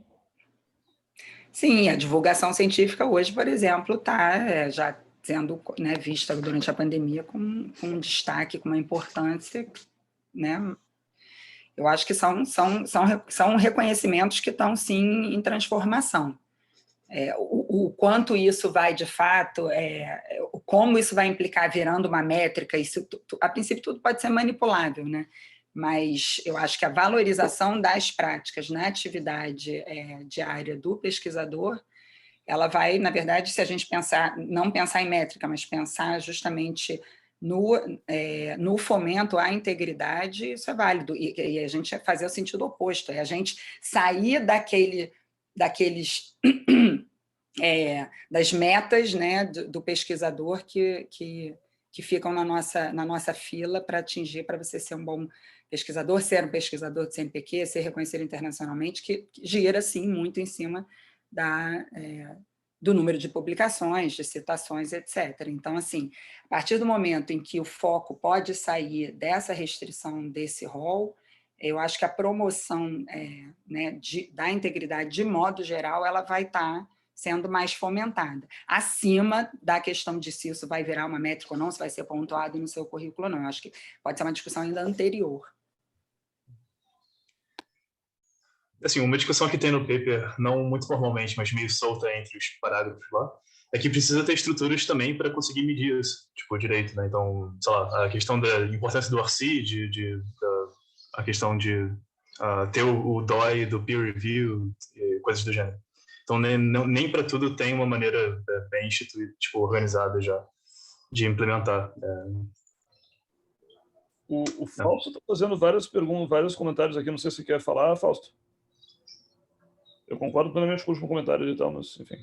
Sim, a divulgação científica hoje, por exemplo, está já sendo, né, vista durante a pandemia com um destaque, com uma importância, né? Eu acho que são reconhecimentos que estão, sim, em transformação. O quanto isso vai, de fato, como isso vai implicar virando uma métrica, isso, a princípio, tudo pode ser manipulável, né? Mas eu acho que a valorização das práticas na atividade diária do pesquisador, ela vai, na verdade, se a gente não pensar em métrica, mas pensar justamente no fomento à integridade, isso é válido. E a gente fazer o sentido oposto, a gente sair das metas, né, do pesquisador que ficam na nossa fila para atingir, para você ser um bom pesquisador, ser um pesquisador do CNPq, ser reconhecido internacionalmente, que gira, sim, muito em cima do número de publicações, de citações, etc. Então, assim, a partir do momento em que o foco pode sair dessa restrição desse rol, eu acho que a promoção né, da integridade, de modo geral, ela vai estar sendo mais fomentada, acima da questão de se isso vai virar uma métrica ou não, se vai ser pontuado no seu currículo ou não. Eu acho que pode ser uma discussão ainda anterior.
Assim, uma discussão que tem no paper, não muito formalmente, mas meio solta entre os parágrafos lá, é que precisa ter estruturas também para conseguir medir isso, tipo, direito, né? Então, sei lá, a questão da importância do RC, a questão de ter o DOI do peer review, coisas do gênero. Então, nem para tudo tem uma maneira bem instituída, tipo, organizada já, de implementar.
O Fausto está fazendo várias perguntas, vários comentários aqui, não sei se você quer falar, Fausto. Eu concordo plenamente com o último comentário e tal, mas, enfim.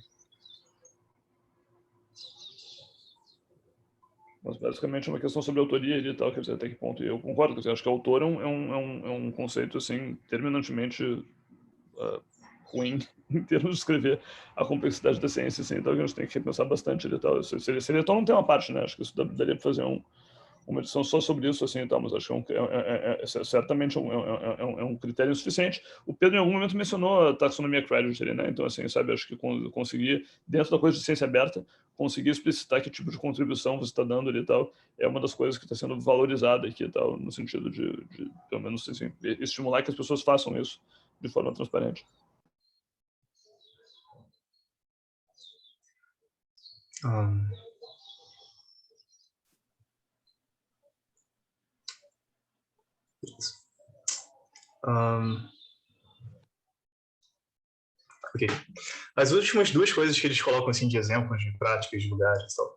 Mas, basicamente, é uma questão sobre autoria e tal, quer dizer, até que ponto. E eu concordo, quer dizer, acho que autor é um conceito, assim, terminantemente ruim em termos de escrever a complexidade da ciência, assim, então a gente tem que repensar bastante e tal. Seria então não tem uma parte, né? Acho que isso daria para fazer uma edição só sobre isso, assim, tal, mas acho que certamente é um critério insuficiente. O Pedro, em algum momento, mencionou a taxonomia Creditor, né? Então, assim, sabe, acho que conseguir, dentro da coisa de ciência aberta, conseguir explicitar que tipo de contribuição você está dando ali e tal, é uma das coisas que está sendo valorizada aqui e tal, no sentido de pelo menos, assim, estimular que as pessoas façam isso de forma transparente.
Ok. As últimas duas coisas que eles colocam assim de exemplos de práticas de lugares e tal,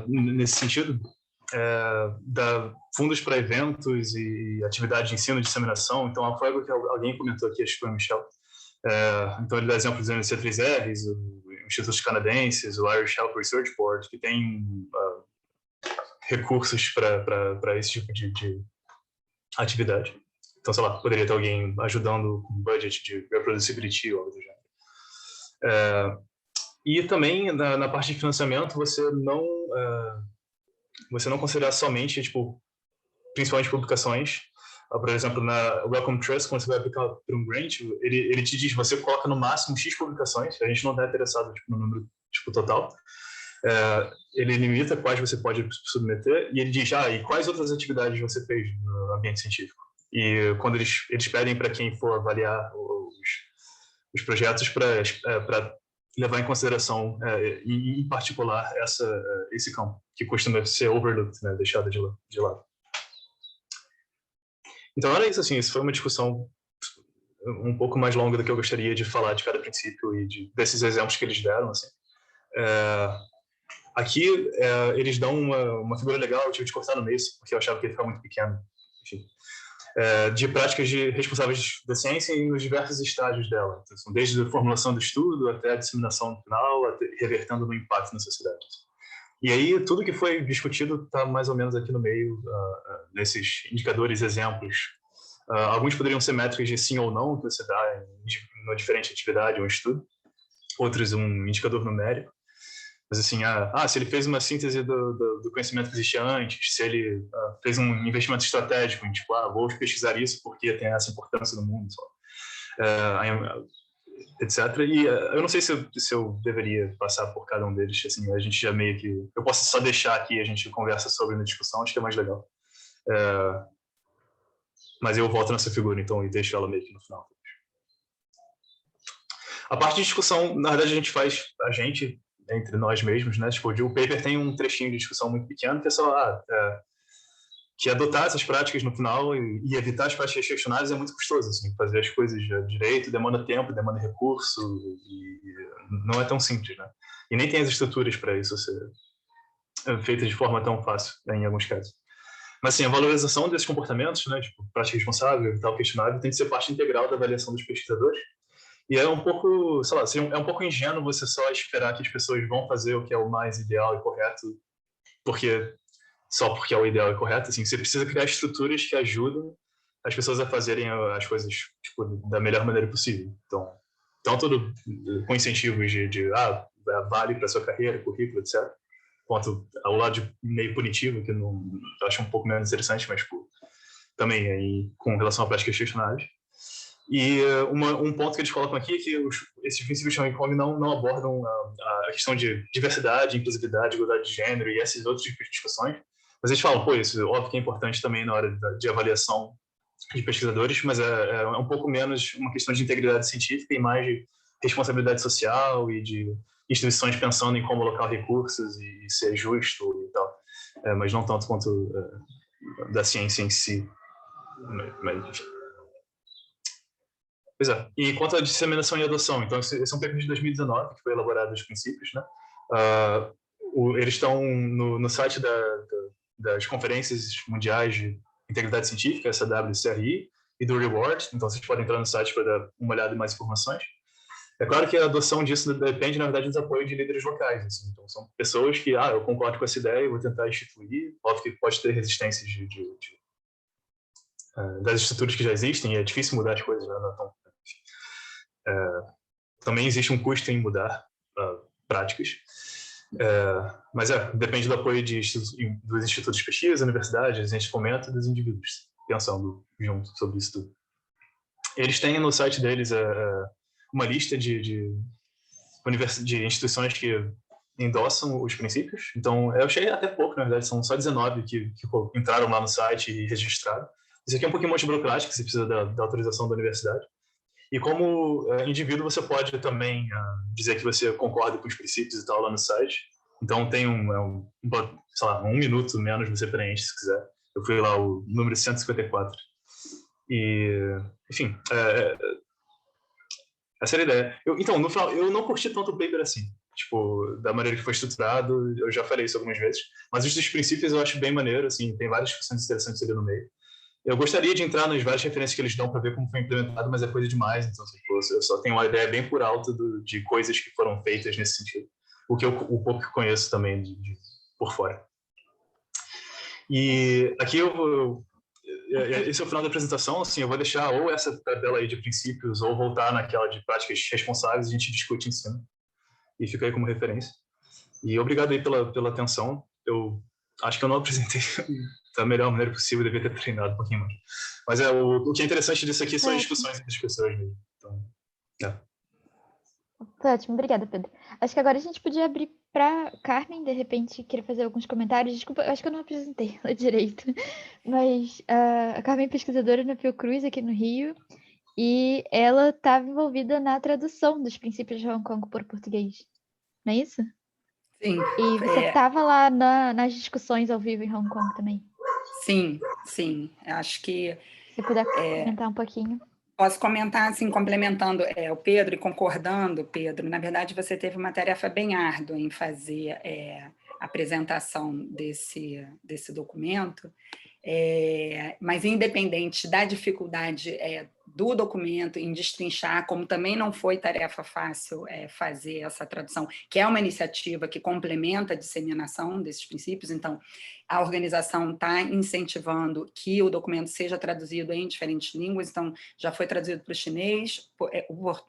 nesse sentido, da fundos para eventos e atividade de ensino e disseminação. Então, foi algo que alguém comentou aqui, acho que foi o Michel. Então, ele dá exemplos do NC3Rs, o Institutos Canadenses, o Irish Health Research Board, que tem recursos para esse tipo de atividade. Então, sei lá, poderia ter alguém ajudando com budget de reproducibility ou algo do gênero. E também, na parte de financiamento, você não considerar somente, tipo, principalmente publicações. Por exemplo, na Wellcome Trust, quando você vai aplicar para um grant, ele te diz, você coloca no máximo X publicações, a gente não está interessado tipo, no número tipo, total. Ele limita quais você pode submeter, e ele diz, e quais outras atividades você fez no ambiente científico. E quando eles pedem para quem for avaliar os projetos para levar em consideração, em particular, esse campo, que costuma ser overlooked, né, deixado de lado. Então era isso, assim, isso foi uma discussão um pouco mais longa do que eu gostaria de falar de cada princípio e desses exemplos que eles deram, assim. Aqui, eles dão uma figura legal, eu tive de cortar no meio, porque eu achava que ia ficar muito pequeno, enfim, de práticas responsáveis da ciência e nos diversos estágios dela. Então, são desde a formulação do estudo até a disseminação no final, até revertendo no impacto na sociedade. E aí, tudo que foi discutido está mais ou menos aqui no meio, nesses indicadores, exemplos. Alguns poderiam ser métricas de sim ou não, que você dá em uma diferente atividade ou um estudo. Outros, um indicador numérico. Mas assim, se ele fez uma síntese do conhecimento que existia antes, se ele fez um investimento estratégico em, tipo, vou pesquisar isso porque tem essa importância no mundo, etc. E eu não sei se eu deveria passar por cada um deles, assim, a gente já meio que... Eu posso só deixar aqui, a gente conversa sobre na discussão, acho que é mais legal. Mas eu volto nessa figura, então, e deixo ela meio que no final. A parte de discussão, na verdade, a gente faz, entre nós mesmos, né? Tipo, o paper tem um trechinho de discussão muito pequeno, que é só que adotar essas práticas no final e evitar as práticas questionárias é muito custoso, assim, fazer as coisas direito demanda tempo, demanda recurso, e não é tão simples, né? E nem tem as estruturas para isso ser feito de forma tão fácil, né, em alguns casos. Mas, assim, a valorização desses comportamentos, né, tipo, prática responsável, evitar o questionário, tem que ser parte integral da avaliação dos pesquisadores. E é um pouco, sei lá, é um pouco ingênuo você só esperar que as pessoas vão fazer o que é o mais ideal e correto, só porque é o ideal e correto. Assim, você precisa criar estruturas que ajudam as pessoas a fazerem as coisas, tipo, da melhor maneira possível. Então tudo com incentivos vale para sua carreira, currículo, etc. Quanto ao lado meio punitivo, que eu acho um pouco menos interessante, mas tipo, também aí, com relação a práticas questionárias. E um ponto que eles colocam aqui é que esses princípios de Hong Kong não abordam a questão de diversidade, inclusividade, igualdade de gênero e esses outros tipos de discussões. Mas eles falam, isso óbvio que é importante também na hora de avaliação de pesquisadores, mas é um pouco menos uma questão de integridade científica e mais de responsabilidade social e de instituições pensando em como alocar recursos e ser justo e tal. Mas não tanto quanto da ciência em si. Mas, enfim. Pois é. E quanto à disseminação e adoção, então esse é um paper de 2019 que foi elaborado os princípios, né? Eles estão no site das conferências mundiais de integridade científica, essa WCRI, e do Reward, então vocês podem entrar no site para dar uma olhada em mais informações. É claro que a adoção disso depende, na verdade, dos apoios de líderes locais. Assim. Então, são pessoas que, eu concordo com essa ideia, eu vou tentar instituir. Óbvio que pode ter resistências das estruturas que já existem, e é difícil mudar as coisas, né? Então, também existe um custo em mudar práticas. Mas depende do apoio dos institutos de pesquisa, universidades, agentes de fomento e dos indivíduos, pensando junto sobre isso tudo. Eles têm no site deles uma lista de instituições que endossam os princípios. Então, eu achei até pouco, na verdade, são só 19 que entraram lá no site e registraram. Isso aqui é um pouquinho mais burocrático, você precisa da autorização da universidade. E como indivíduo, você pode também dizer que você concorda com os princípios e tal lá no site. Então, tem um minuto menos você preenche, se quiser. Eu fui lá, o número 154. E, enfim, essa era a ideia. Então, no final, eu não curti tanto o paper assim. Tipo, da maneira que foi estruturado, eu já falei isso algumas vezes. Mas os dos princípios eu acho bem maneiro, assim, tem várias discussões interessantes ali no meio. Eu gostaria de entrar nas várias referências que eles dão para ver como foi implementado, mas é coisa demais, então eu só tenho uma ideia bem por alto de coisas que foram feitas nesse sentido. O pouco que eu conheço também por fora. E aqui esse é o final da apresentação, assim, eu vou deixar ou essa tabela aí de princípios ou voltar naquela de práticas responsáveis, a gente discute em cima. E fica aí como referência. E obrigado aí pela atenção. Eu acho que eu não apresentei da melhor maneira possível, devia ter treinado um pouquinho mais. Mas o que é interessante disso aqui são as discussões entre as pessoas mesmo. Então,
Tá ótimo, obrigada, Pedro. Acho que agora a gente podia abrir para Carmen, de repente, queria fazer alguns comentários. Desculpa, eu acho que eu não apresentei ela direito. Mas a Carmen é pesquisadora na Fiocruz, aqui no Rio, e ela estava envolvida na tradução dos princípios de Hong Kong por português. Não é isso?
Sim.
E você estava lá nas discussões ao vivo em Hong Kong também.
Sim, sim. Acho que
Se puder comentar um pouquinho.
Posso comentar, assim, complementando o Pedro e concordando, Pedro, na verdade você teve uma tarefa bem árdua em fazer a apresentação desse documento, mas independente da dificuldade do documento em destrinchar, como também não foi tarefa fácil fazer essa tradução, que é uma iniciativa que complementa a disseminação desses princípios, então a organização está incentivando que o documento seja traduzido em diferentes línguas, então já foi traduzido para o chinês,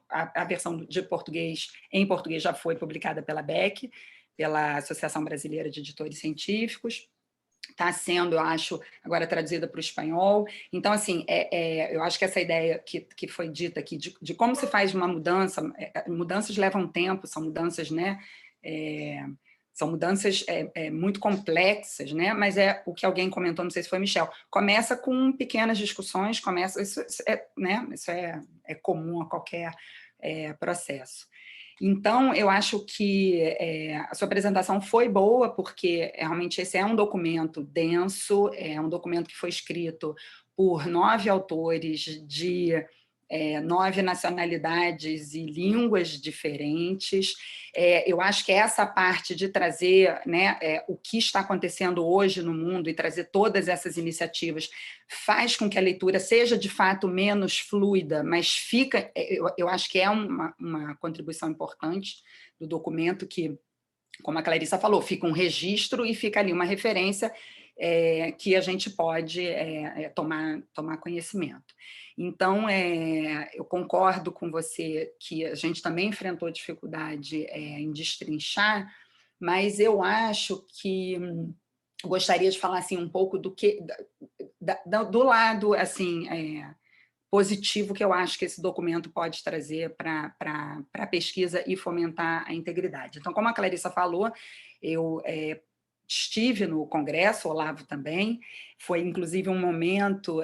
a versão de português em português já foi publicada pela BEC, pela Associação Brasileira de Editores Científicos, está sendo, eu acho, agora traduzida para o espanhol. Então, assim, eu acho que essa ideia que foi dita aqui, de como se faz uma mudança, mudanças levam tempo, são mudanças, né, são mudanças muito complexas, né, mas o que alguém comentou, não sei se foi Michel, começa com pequenas discussões, isso é comum a qualquer processo. Então, eu acho que a sua apresentação foi boa, porque realmente esse é um documento denso, é um documento que foi escrito por 9 autores de 9 nacionalidades e línguas diferentes. Eu acho que essa parte de trazer, né, o que está acontecendo hoje no mundo e trazer todas essas iniciativas faz com que a leitura seja, de fato, menos fluida, mas fica, eu acho que é uma contribuição importante do documento que, como a Clarissa falou, fica um registro e fica ali uma referência que a gente pode tomar conhecimento. Então, eu concordo com você que a gente também enfrentou dificuldade em destrinchar, mas eu acho que gostaria de falar assim, um pouco do lado assim, positivo que eu acho que esse documento pode trazer para a pesquisa e fomentar a integridade. Então, como a Clarissa falou, eu estive no Congresso, o Olavo também, foi inclusive um momento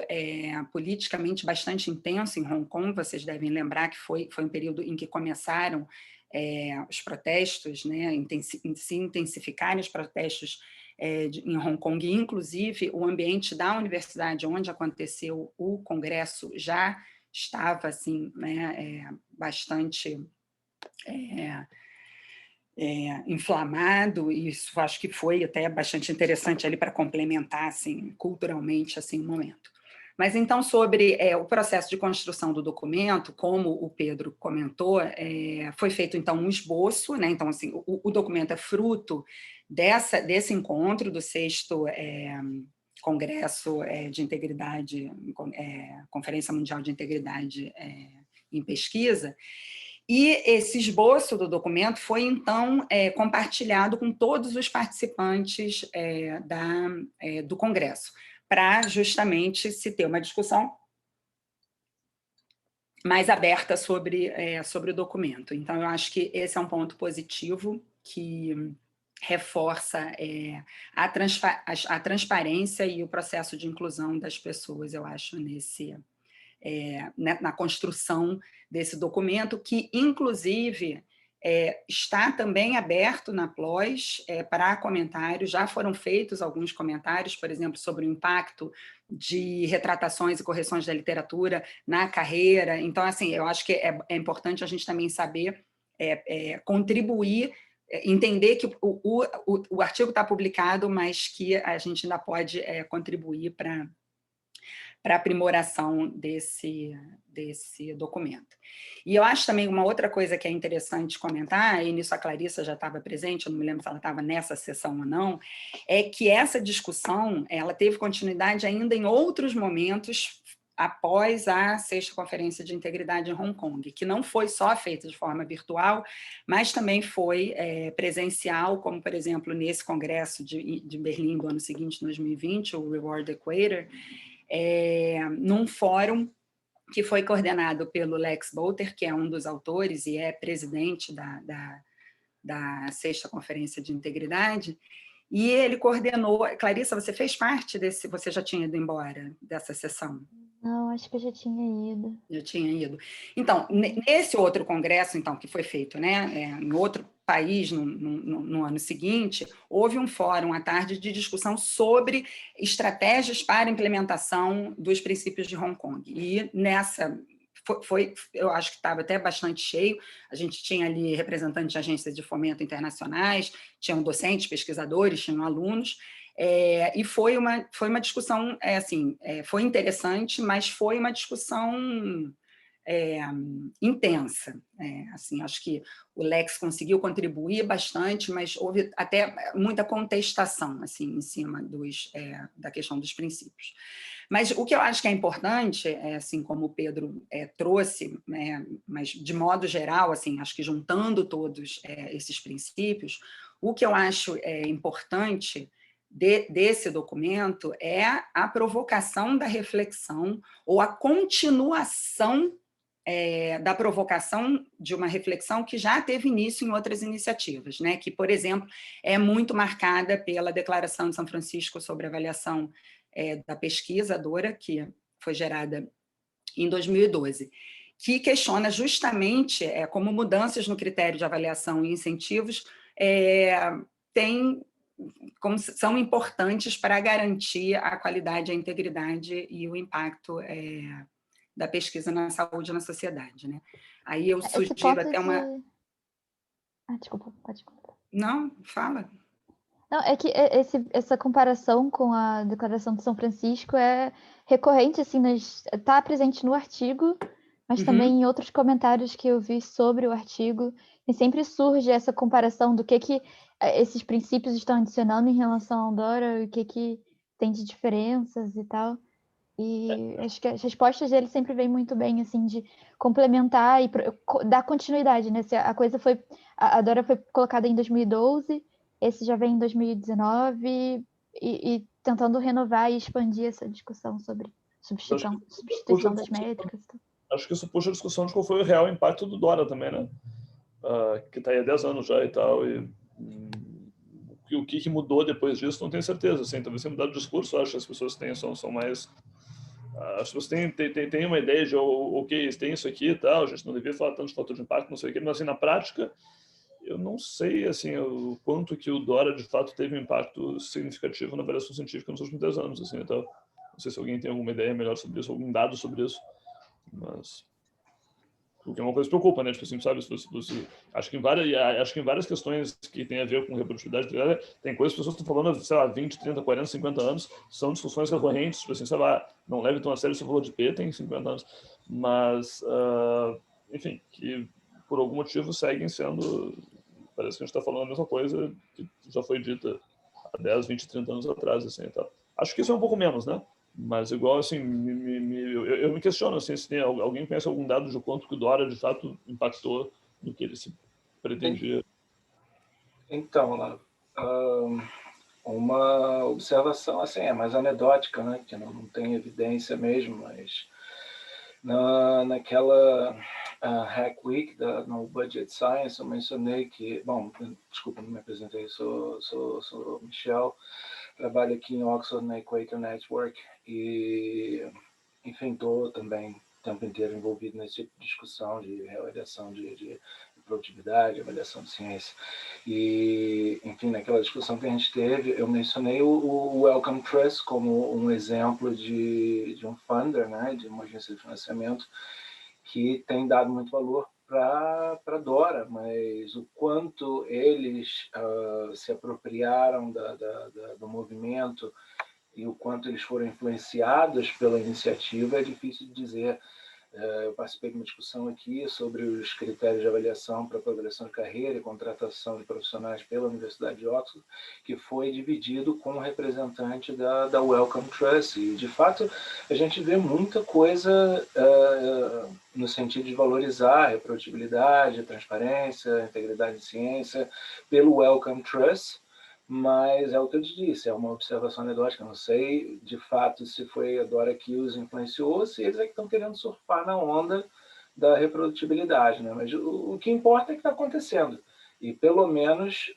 politicamente bastante intenso em Hong Kong, vocês devem lembrar que foi um período em que começaram os protestos, né, se intensificarem os protestos em Hong Kong, inclusive o ambiente da universidade onde aconteceu o Congresso já estava assim, né, bastante inflamado, e isso acho que foi até bastante interessante ali para complementar assim, culturalmente assim, o momento. Mas então, sobre o processo de construção do documento, como o Pedro comentou, foi feito então um esboço, né? Então, assim, o documento é fruto desse encontro do 6º Congresso de Integridade, Conferência Mundial de Integridade em Pesquisa, e esse esboço do documento foi, então, compartilhado com todos os participantes do Congresso, para justamente se ter uma discussão mais aberta sobre o documento. Então, eu acho que esse é um ponto positivo que reforça a transparência e o processo de inclusão das pessoas, eu acho, na construção desse documento, que, inclusive, está também aberto na PLOS para comentários. Já foram feitos alguns comentários, por exemplo, sobre o impacto de retratações e correções da literatura na carreira. Então, assim, eu acho que é importante a gente também saber contribuir, entender que o artigo está publicado, mas que a gente ainda pode contribuir para a aprimoração desse documento. E eu acho também uma outra coisa que é interessante comentar, e nisso a Clarissa já estava presente, eu não me lembro se ela estava nessa sessão ou não, é que essa discussão ela teve continuidade ainda em outros momentos após a 6ª Conferência de Integridade em Hong Kong, que não foi só feita de forma virtual, mas também foi presencial, como, por exemplo, nesse congresso de Berlim do ano seguinte, 2020, o Reward Equator, num fórum que foi coordenado pelo Lex Bolter, que é um dos autores e é presidente da 6ª Conferência de Integridade, e ele coordenou. Clarissa, você fez parte desse, você já tinha ido embora dessa sessão?
Não, acho que eu já tinha ido.
Já tinha ido. Então, nesse outro congresso, então, que foi feito, né, em outro país, no ano seguinte, houve um fórum à tarde de discussão sobre estratégias para a implementação dos princípios de Hong Kong. E nessa eu acho que estava até bastante cheio. A gente tinha ali representantes de agências de fomento internacionais, tinham docentes, pesquisadores, tinham alunos. E foi uma discussão, foi interessante, mas foi uma discussão intensa. Assim, acho que o Lex conseguiu contribuir bastante, mas houve até muita contestação assim, em cima da questão dos princípios. Mas o que eu acho que é importante, assim como o Pedro trouxe, mas de modo geral, assim, acho que juntando todos esses princípios, o que eu acho importante desse documento é a provocação da reflexão ou a continuação da provocação de uma reflexão que já teve início em outras iniciativas, né? Que, por exemplo, é muito marcada pela Declaração de São Francisco sobre a avaliação da pesquisa, a DORA, que foi gerada em 2012, que questiona justamente como mudanças no critério de avaliação e incentivos como são importantes para garantir a qualidade, a integridade e o impacto da pesquisa na saúde e na sociedade, né? Aí eu sugiro até uma...
Desculpa, pode contar.
Não, fala.
Não, é que essa comparação com a Declaração de São Francisco é recorrente, assim, tá presente no artigo, mas também em outros comentários que eu vi sobre o artigo, e sempre surge essa comparação do que esses princípios estão adicionando em relação ao DORA, o que tem de diferenças e tal. E acho que as respostas dele sempre vêm muito bem, assim, de complementar e dar continuidade, né? A coisa foi... A DORA foi colocada em 2012, esse já vem em 2019, e tentando renovar e expandir essa discussão sobre substituição das métricas.
Acho que isso puxa a discussão de qual foi o real impacto do DORA também, né? Que está aí há 10 anos já e tal, e o que mudou depois disso, não tenho certeza. Assim, talvez tenha mudado o discurso, acho que as pessoas são mais... As pessoas têm uma ideia de, ok, tem isso aqui e tal, a gente não devia falar tanto de fator de impacto, não sei o quê, mas assim, na prática, eu não sei assim, o quanto que o DORA, de fato, teve um impacto significativo na avaliação científica nos últimos 10 anos. Assim, então, não sei se alguém tem alguma ideia melhor sobre isso, algum dado sobre isso, mas... O que é uma coisa que preocupa, né? Tipo assim, sabe? Acho que em várias questões que tem a ver com reprodutibilidade, tem coisas que as pessoas estão falando, sei lá, 20, 30, 40, 50 anos, são discussões recorrentes, tipo assim, sei lá, não leve tão a sério se falou de P, tem 50 anos, mas, enfim, que por algum motivo seguem sendo, parece que a gente está falando a mesma coisa que já foi dita há 10, 20, 30 anos atrás, assim, e tal. Acho que isso é um pouco menos, né? Mas igual, assim, eu me questiono, assim, se tem alguém conhece algum dado de quanto que o DORA, de fato, impactou no que ele se pretendia.
Então, uma observação, assim, é mais anedótica, né, que não tem evidência mesmo, mas naquela Hack Week no Budget Science, eu mencionei que, bom, desculpa, não me apresentei, sou Michel, trabalho aqui em Oxford na Equator Network e, enfim, estou também o tempo inteiro envolvido nesse tipo de discussão de reavaliação de produtividade, avaliação de ciência. E, enfim, naquela discussão que a gente teve, eu mencionei o Wellcome Trust como um exemplo de um funder, né, de uma agência de financiamento que tem dado muito valor para a DORA, mas o quanto eles se apropriaram do movimento e o quanto eles foram influenciados pela iniciativa é difícil de dizer. Eu participei de uma discussão aqui sobre os critérios de avaliação para progressão de carreira e contratação de profissionais pela Universidade de Oxford, que foi dividido com um representante da Wellcome Trust. E, de fato, a gente vê muita coisa no sentido de valorizar a reprodutibilidade, a transparência, a integridade de ciência pelo Wellcome Trust, mas é o que eu te disse, é uma observação anedótica, não sei de fato se foi a DORA que os influenciou, se eles é que estão querendo surfar na onda da reprodutibilidade, né? Mas o que importa é que está acontecendo. E, pelo menos,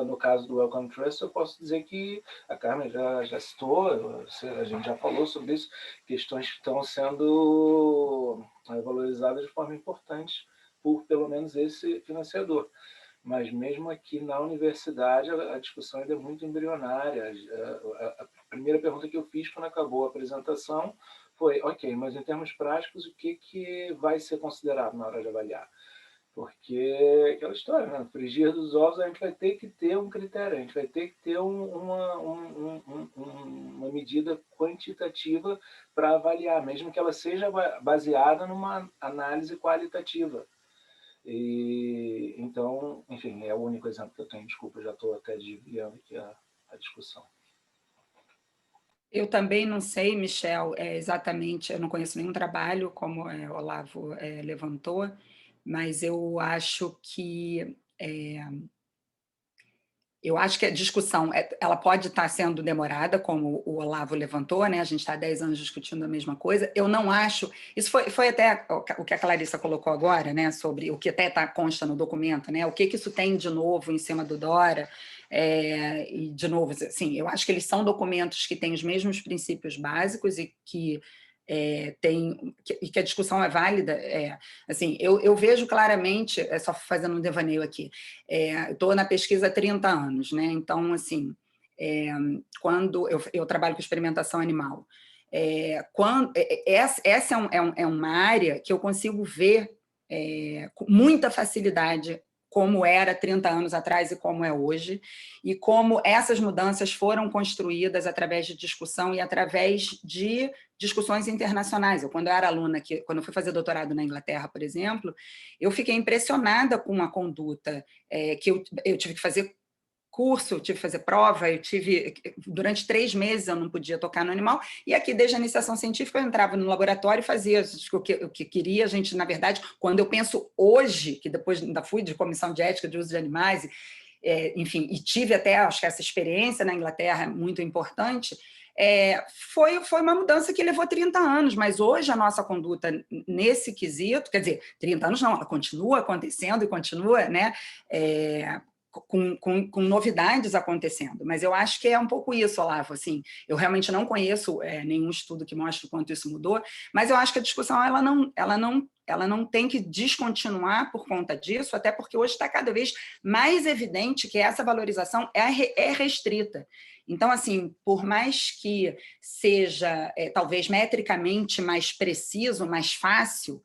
no caso do Wellcome Trust, eu posso dizer que a Carmen já citou, a gente já falou sobre isso, questões que estão sendo valorizadas de forma importante por, pelo menos, esse financiador. Mas, mesmo aqui na universidade, a discussão ainda é muito embrionária. A primeira pergunta que eu fiz quando acabou a apresentação foi, ok, mas em termos práticos, o que vai ser considerado na hora de avaliar? Porque aquela história, né? No frigir dos ovos, a gente vai ter que ter um critério, a gente vai ter que ter uma medida quantitativa para avaliar, mesmo que ela seja baseada numa análise qualitativa. E, então, enfim, é o único exemplo que eu tenho. Desculpa, já estou até desviando aqui a discussão.
Eu também não sei, Michel, exatamente, eu não conheço nenhum trabalho, como o Olavo levantou, mas eu acho que a discussão ela pode estar sendo demorada, como o Olavo levantou, né? A gente está há 10 anos discutindo a mesma coisa. Eu não acho... Isso foi até o que a Clarissa colocou agora, né? Sobre o que até consta no documento, né? O que isso tem de novo em cima do Dora. E, de novo, assim, eu acho que eles são documentos que têm os mesmos princípios básicos e que que a discussão é válida. Assim, eu vejo claramente, só fazendo um devaneio aqui, estou na pesquisa há 30 anos, né? Então, assim, quando eu trabalho com experimentação animal, essa é uma área que eu consigo ver com muita facilidade como era 30 anos atrás e como é hoje, e como essas mudanças foram construídas através de discussão e através de discussões internacionais. Quando eu era aluna, quando eu fui fazer doutorado na Inglaterra, por exemplo, eu fiquei impressionada com a conduta que eu tive que fazer curso, eu tive que fazer prova, durante 3 meses eu não podia tocar no animal, e aqui, desde a iniciação científica, eu entrava no laboratório e fazia o que queria. A gente, na verdade, quando eu penso hoje, que depois ainda fui de comissão de ética de uso de animais, enfim, e tive até, acho que essa experiência na Inglaterra é muito importante, foi uma mudança que levou 30 anos, mas hoje a nossa conduta nesse quesito, quer dizer, 30 anos não, ela continua acontecendo e continua, né, com novidades acontecendo, mas eu acho que é um pouco isso, Olavo, assim, eu realmente não conheço nenhum estudo que mostre o quanto isso mudou, mas eu acho que a discussão ela não tem que descontinuar por conta disso, até porque hoje está cada vez mais evidente que essa valorização é restrita. Então, assim, por mais que seja talvez metricamente mais preciso, mais fácil,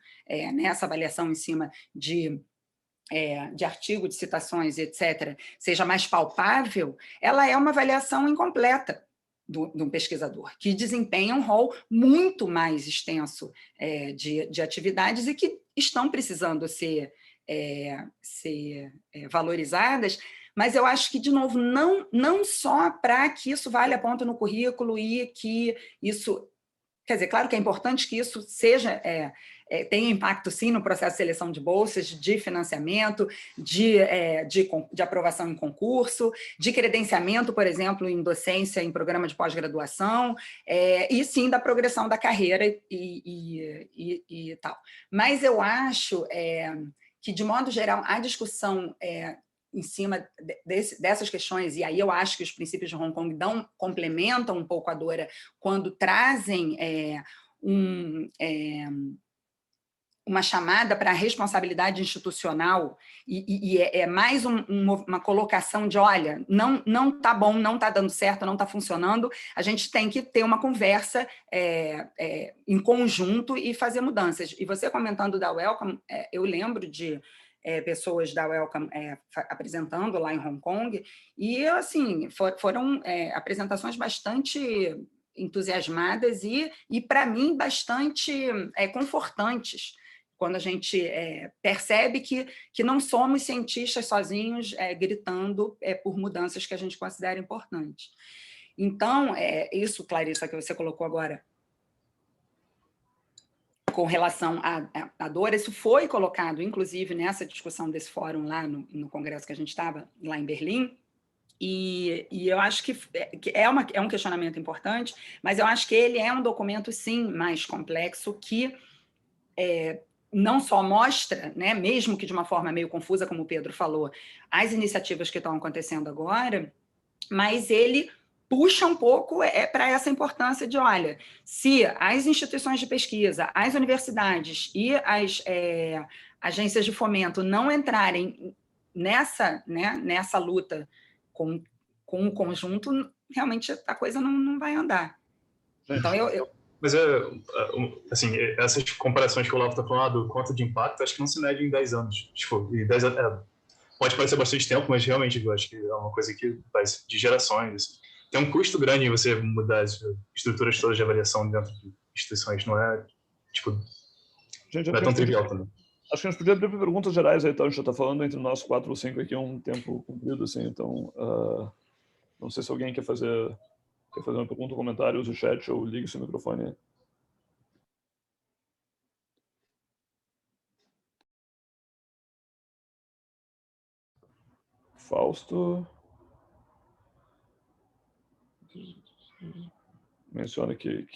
nessa avaliação em cima de artigo, de citações, etc., seja mais palpável, ela é uma avaliação incompleta de um pesquisador, que desempenha um rol muito mais extenso de atividades e que estão precisando ser valorizadas, mas eu acho que, de novo, não só para que isso valha ponto no currículo e que isso... Quer dizer, claro que é importante que isso seja... tenha impacto, sim, no processo de seleção de bolsas, de financiamento, de aprovação em concurso, de credenciamento, por exemplo, em docência, em programa de pós-graduação, e, sim, da progressão da carreira e tal. Mas eu acho que, de modo geral, a discussão em cima dessas questões, e aí eu acho que os princípios de Hong Kong complementam um pouco a Dora quando trazem uma chamada para a responsabilidade institucional e é mais uma colocação de, olha, não está bom, não está dando certo, não está funcionando, a gente tem que ter uma conversa em conjunto e fazer mudanças. E você comentando da Wellcome, eu lembro de pessoas da Wellcome apresentando lá em Hong Kong, e assim, foram apresentações bastante entusiasmadas e para mim, bastante confortantes, quando a gente percebe que não somos cientistas sozinhos gritando por mudanças que a gente considera importantes. Então, isso, Clarissa, que você colocou agora, com relação à dor, isso foi colocado, inclusive, nessa discussão desse fórum lá no congresso que a gente estava, lá em Berlim, e eu acho que é um questionamento importante, mas eu acho que ele é um documento, sim, mais complexo, que não só mostra, né, mesmo que de uma forma meio confusa, como o Pedro falou, as iniciativas que estão acontecendo agora, mas ele puxa um pouco para essa importância de, olha, se as instituições de pesquisa, as universidades e as agências de fomento não entrarem nessa luta com o conjunto, realmente a coisa não vai andar. Então,
Mas, assim, essas comparações que o Olavo está falando, do quanto de impacto, acho que não se mede em 10 anos. Tipo, e 10 anos, pode parecer bastante tempo, mas realmente eu acho que é uma coisa que faz de gerações. Tem um custo grande em você mudar as estruturas todas de avaliação dentro de instituições, não é, tipo,
Gente,
não é tão trivial também.
Acho que a gente podia abrir perguntas gerais aí, então a gente já está falando entre nós 4 ou 5 aqui, é um tempo comprido, assim, então não sei se alguém quer fazer uma pergunta, um comentário, use o chat ou ligue seu microfone aí. Fausto menciona que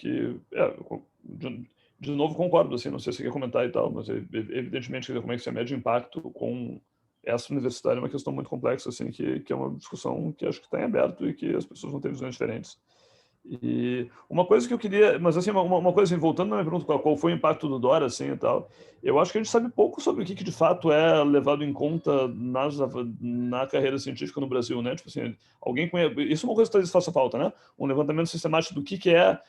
de novo concordo, assim, não sei se você quer comentar e tal, mas evidentemente como é que você mede impacto com essa universidade é uma questão muito complexa, assim, que é uma discussão que acho que está em aberto e que as pessoas vão ter visões diferentes. E uma coisa que eu queria, mas assim, uma coisa assim, voltando na minha pergunta, qual foi o impacto do Dória, assim, e tal, eu acho que a gente sabe pouco sobre o que de fato é levado em conta na carreira científica no Brasil, né? Tipo assim, alguém conhece, isso é uma coisa que talvez faça falta, né? Um levantamento sistemático do que é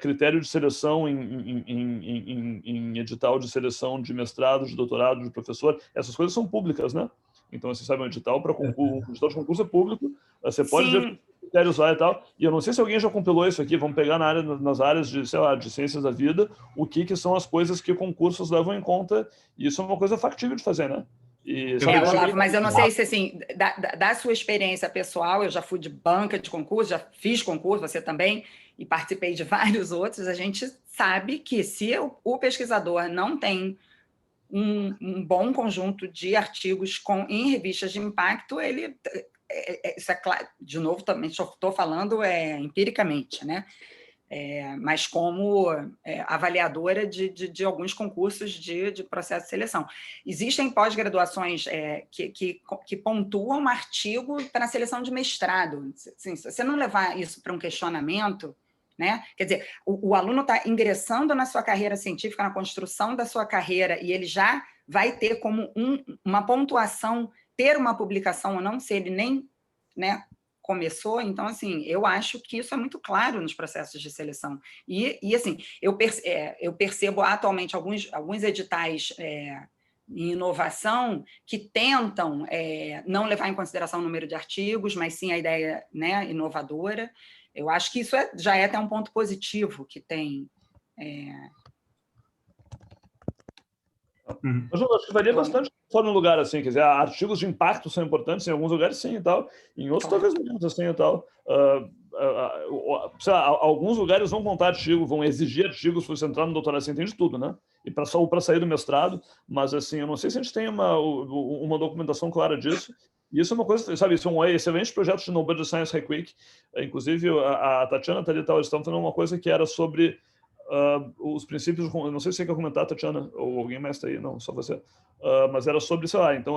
critério de seleção em edital de seleção de mestrado, de doutorado, de professor, essas coisas são públicas, né? Então, você sabe, um edital para concurso, um edital de concurso é público, você pode ver critérios lá e tal, e eu não sei se alguém já compilou isso aqui, vamos pegar nas áreas de, sei lá, de ciências da vida, o que são as coisas que concursos levam em conta, e isso é uma coisa factível de fazer, né?
Olavo, mas eu não sei se, assim, da sua experiência pessoal, eu já fui de banca de concurso, já fiz concurso, você também, e participei de vários outros, a gente sabe que se o pesquisador não tem um bom conjunto de artigos em revistas de impacto, ele... isso é claro, de novo, também estou falando empiricamente, né? Mas como avaliadora de alguns concursos de processo de seleção. Existem pós-graduações que pontuam um artigo para a seleção de mestrado. Assim, se você não levar isso para um questionamento, né? Quer dizer, o aluno está ingressando na sua carreira científica, na construção da sua carreira, e ele já vai ter como uma pontuação ter uma publicação ou não, se ele nem, né, começou. Então, assim, eu acho que isso é muito claro nos processos de seleção. E assim, eu percebo atualmente alguns editais em inovação que tentam não levar em consideração o número de artigos, mas sim a ideia, né, inovadora. Eu acho que isso já é até um ponto positivo que tem.
Mas eu acho que varia bastante no lugar, assim, quer dizer, artigos de impacto são importantes em alguns lugares, sim, e tal, em outros talvez menos, assim, e tal. Alguns lugares vão contar artigo, vão exigir artigos se você entrar no doutorado, você entende tudo, né? E para sair do mestrado, mas, assim, eu não sei se a gente tem uma documentação clara disso. E isso é uma coisa, sabe, isso é um excelente projeto de No Budget Science Right Quick. Inclusive, a Tatiana e eles estavam fazendo uma coisa que era sobre os princípios, não sei se você quer comentar, Tatiana, ou alguém mais está aí, não, só você, mas era sobre, sei lá, então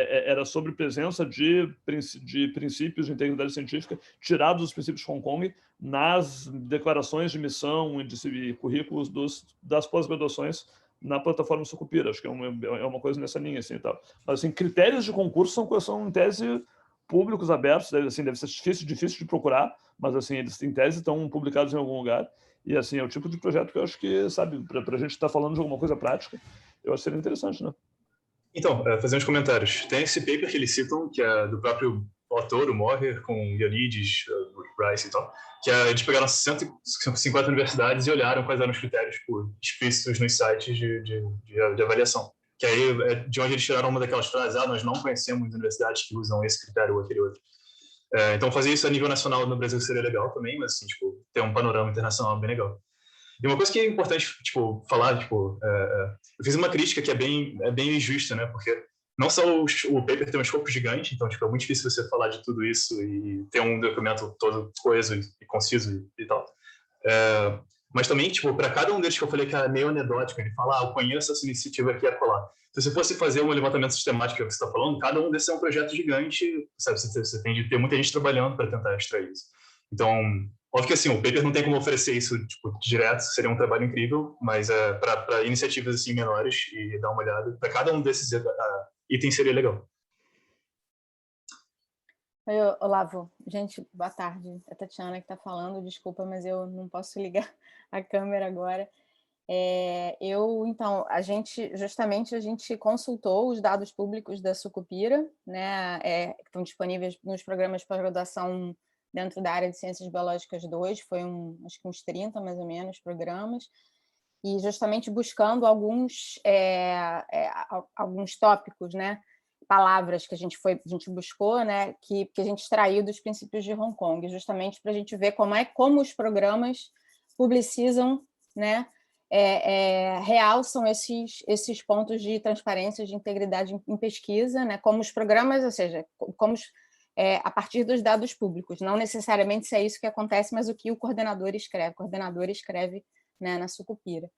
era sobre presença de princípios de integridade científica tirados dos princípios de Hong Kong nas declarações de missão e currículos das pós-graduações na plataforma Sucupira. Acho que é uma coisa nessa linha, assim, e tal. Mas, assim, critérios de concurso são em tese públicos, abertos, deve ser difícil de procurar, mas, assim, eles em tese estão publicados em algum lugar. E, assim, é o tipo de projeto que eu acho que, sabe, para a gente estar falando de alguma coisa prática, eu acho que seria interessante, né?
Então, fazer uns comentários. Tem esse paper que eles citam, que é do próprio autor, o Moher, com Ioannidis, Rice e tal, que eles pegaram 150 universidades e olharam quais eram os critérios explícitos nos sites de avaliação. Que aí, de onde eles tiraram uma daquelas frases, nós não conhecemos universidades que usam esse critério ou aquele outro. Então, fazer isso a nível nacional no Brasil seria legal também, mas, assim, tipo, ter um panorama internacional bem legal. E uma coisa que é importante, tipo, falar, tipo, eu fiz uma crítica que é bem injusta, né? Porque não só o paper tem um escopo gigante, então, tipo, é muito difícil você falar de tudo isso e ter um documento todo coeso e conciso e tal. Mas também, tipo, para cada um deles que eu falei que era meio anedótico, ele fala, eu conheço essa iniciativa aqui e acolá. Se você fosse fazer um levantamento sistemático que você está falando, cada um desses é um projeto gigante, sabe? Você tem de ter muita gente trabalhando para tentar extrair isso. Então, óbvio que assim, o paper não tem como oferecer isso tipo, direto, seria um trabalho incrível, mas para iniciativas assim menores e dar uma olhada, para cada um desses itens seria legal.
Oi, Olavo. Gente, boa tarde. É a Tatiana que está falando, desculpa, mas eu não posso ligar a câmera agora. Então, a gente consultou os dados públicos da Sucupira, né, que estão disponíveis nos programas de pós-graduação dentro da área de Ciências Biológicas 2, foi acho que uns 30, mais ou menos, programas, e justamente buscando alguns tópicos, né, palavras que a gente buscou, né, que a gente extraiu dos princípios de Hong Kong, justamente para a gente ver como os programas publicizam, né, realçam esses pontos de transparência, de integridade em pesquisa, né, como os programas, ou seja, a partir dos dados públicos. Não necessariamente se é isso que acontece, mas o que o coordenador escreve, né, na Sucupira.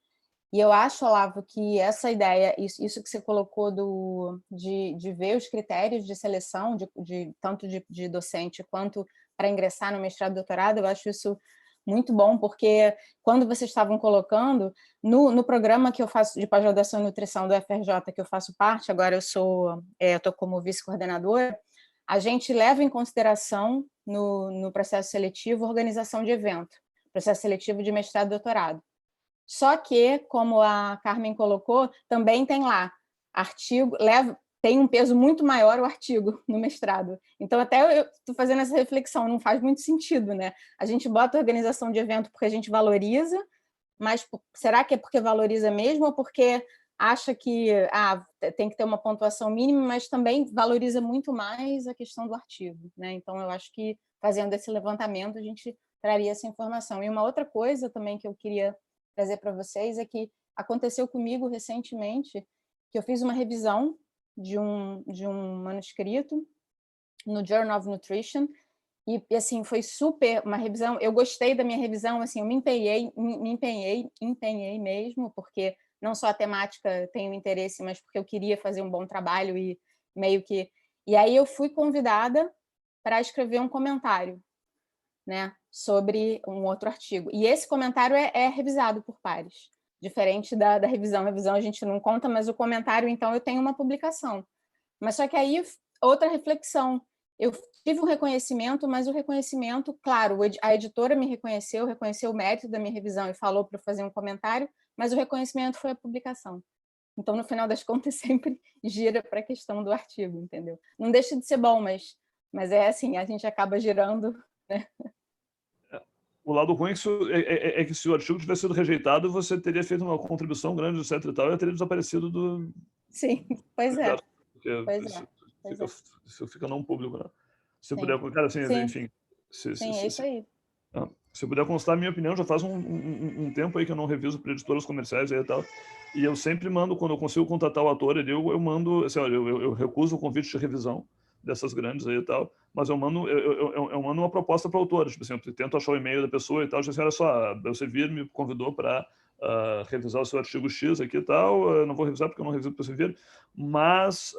E eu acho, Olavo, que essa ideia, isso que você colocou de ver os critérios de seleção, tanto de docente quanto para ingressar no mestrado e doutorado, eu acho isso muito bom, porque quando vocês estavam colocando, no programa que eu faço de pós-graduação em nutrição do FRJ, que eu faço parte, agora eu estou como vice-coordenadora, a gente leva em consideração no processo seletivo organização de evento, processo seletivo de mestrado e doutorado. Só que, como a Carmen colocou, também tem lá artigo, tem um peso muito maior o artigo no mestrado. Então, até eu estou fazendo essa reflexão, não faz muito sentido, né? A gente bota a organização de evento porque a gente valoriza, mas será que é porque valoriza mesmo ou porque acha que tem que ter uma pontuação mínima, mas também valoriza muito mais a questão do artigo, né? Então, eu acho que fazendo esse levantamento, a gente traria essa informação. E uma outra coisa também que eu queria trazer para vocês é que aconteceu comigo recentemente que eu fiz uma revisão de um manuscrito no Journal of Nutrition e assim foi super uma revisão. Eu gostei da minha revisão, assim, eu me empenhei mesmo, porque não só a temática tem interesse, mas porque eu queria fazer um bom trabalho e aí eu fui convidada para escrever um comentário, né, sobre um outro artigo. E esse comentário é revisado por pares, diferente da revisão. A revisão a gente não conta, mas o comentário, então, eu tenho uma publicação. Mas só que aí, outra reflexão. Eu tive um reconhecimento, mas o reconhecimento, claro, a editora me reconheceu o mérito da minha revisão e falou para fazer um comentário, mas o reconhecimento foi a publicação. Então, no final das contas, sempre gira para a questão do artigo, entendeu? Não deixa de ser bom, mas é assim, a gente acaba girando, né?
O lado ruim é que se o artigo tivesse sido rejeitado, você teria feito uma contribuição grande, etc. e tal, e teria desaparecido do...
Sim, pois é.
Isso fica não público, né? Se eu puder... Cara, assim, enfim...
Sim, é isso aí.
Se eu puder constar a minha opinião, já faz um tempo aí que eu não reviso para editoras comerciais e tal, e eu sempre mando, quando eu consigo contatar o autor, eu mando, assim, olha, eu recuso o convite de revisão dessas grandes aí e tal, mas eu mando uma proposta para o autor, tipo assim, eu tento achar o e-mail da pessoa e tal, assim, olha só, o Elsevier me convidou para revisar o seu artigo X aqui e tal, eu não vou revisar porque eu não reviso para o Elsevier, mas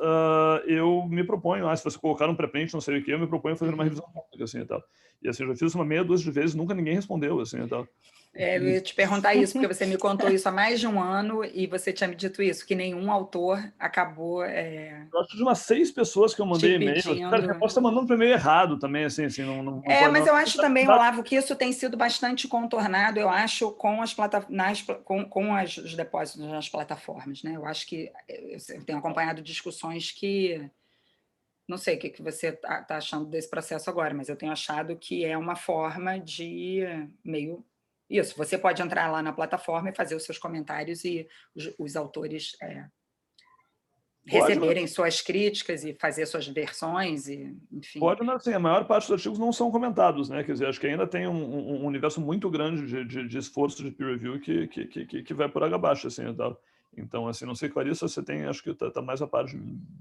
eu me proponho, se você colocar um pré-print, não sei o que, eu me proponho fazer uma revisão pública, assim, e tal. E assim, eu já fiz uma meia dúzia de vezes, nunca ninguém respondeu, assim, e tal.
Eu ia te perguntar isso, porque você me contou isso há mais de um ano e você tinha me dito isso, que nenhum autor acabou...
Eu acho de umas 6 pessoas que eu mandei e-mail. Cara, eu posso estar mandando para e-mail errado também, assim não
mas eu acho também, Olavo, que isso tem sido bastante contornado, eu acho, com os depósitos nas plataformas, né? Eu acho que eu tenho acompanhado discussões que... Não sei o que você está achando desse processo agora, mas eu tenho achado que é uma forma de meio... Isso, você pode entrar lá na plataforma e fazer os seus comentários e os autores receberem suas críticas e fazer suas versões, e, enfim.
Pode, mas assim, a maior parte dos artigos não são comentados, né? Quer dizer, acho que ainda tem um universo muito grande de esforço de peer review que vai por água abaixo, assim, e tal. Então, assim, não sei, Clarissa, você tem, acho que tá mais a par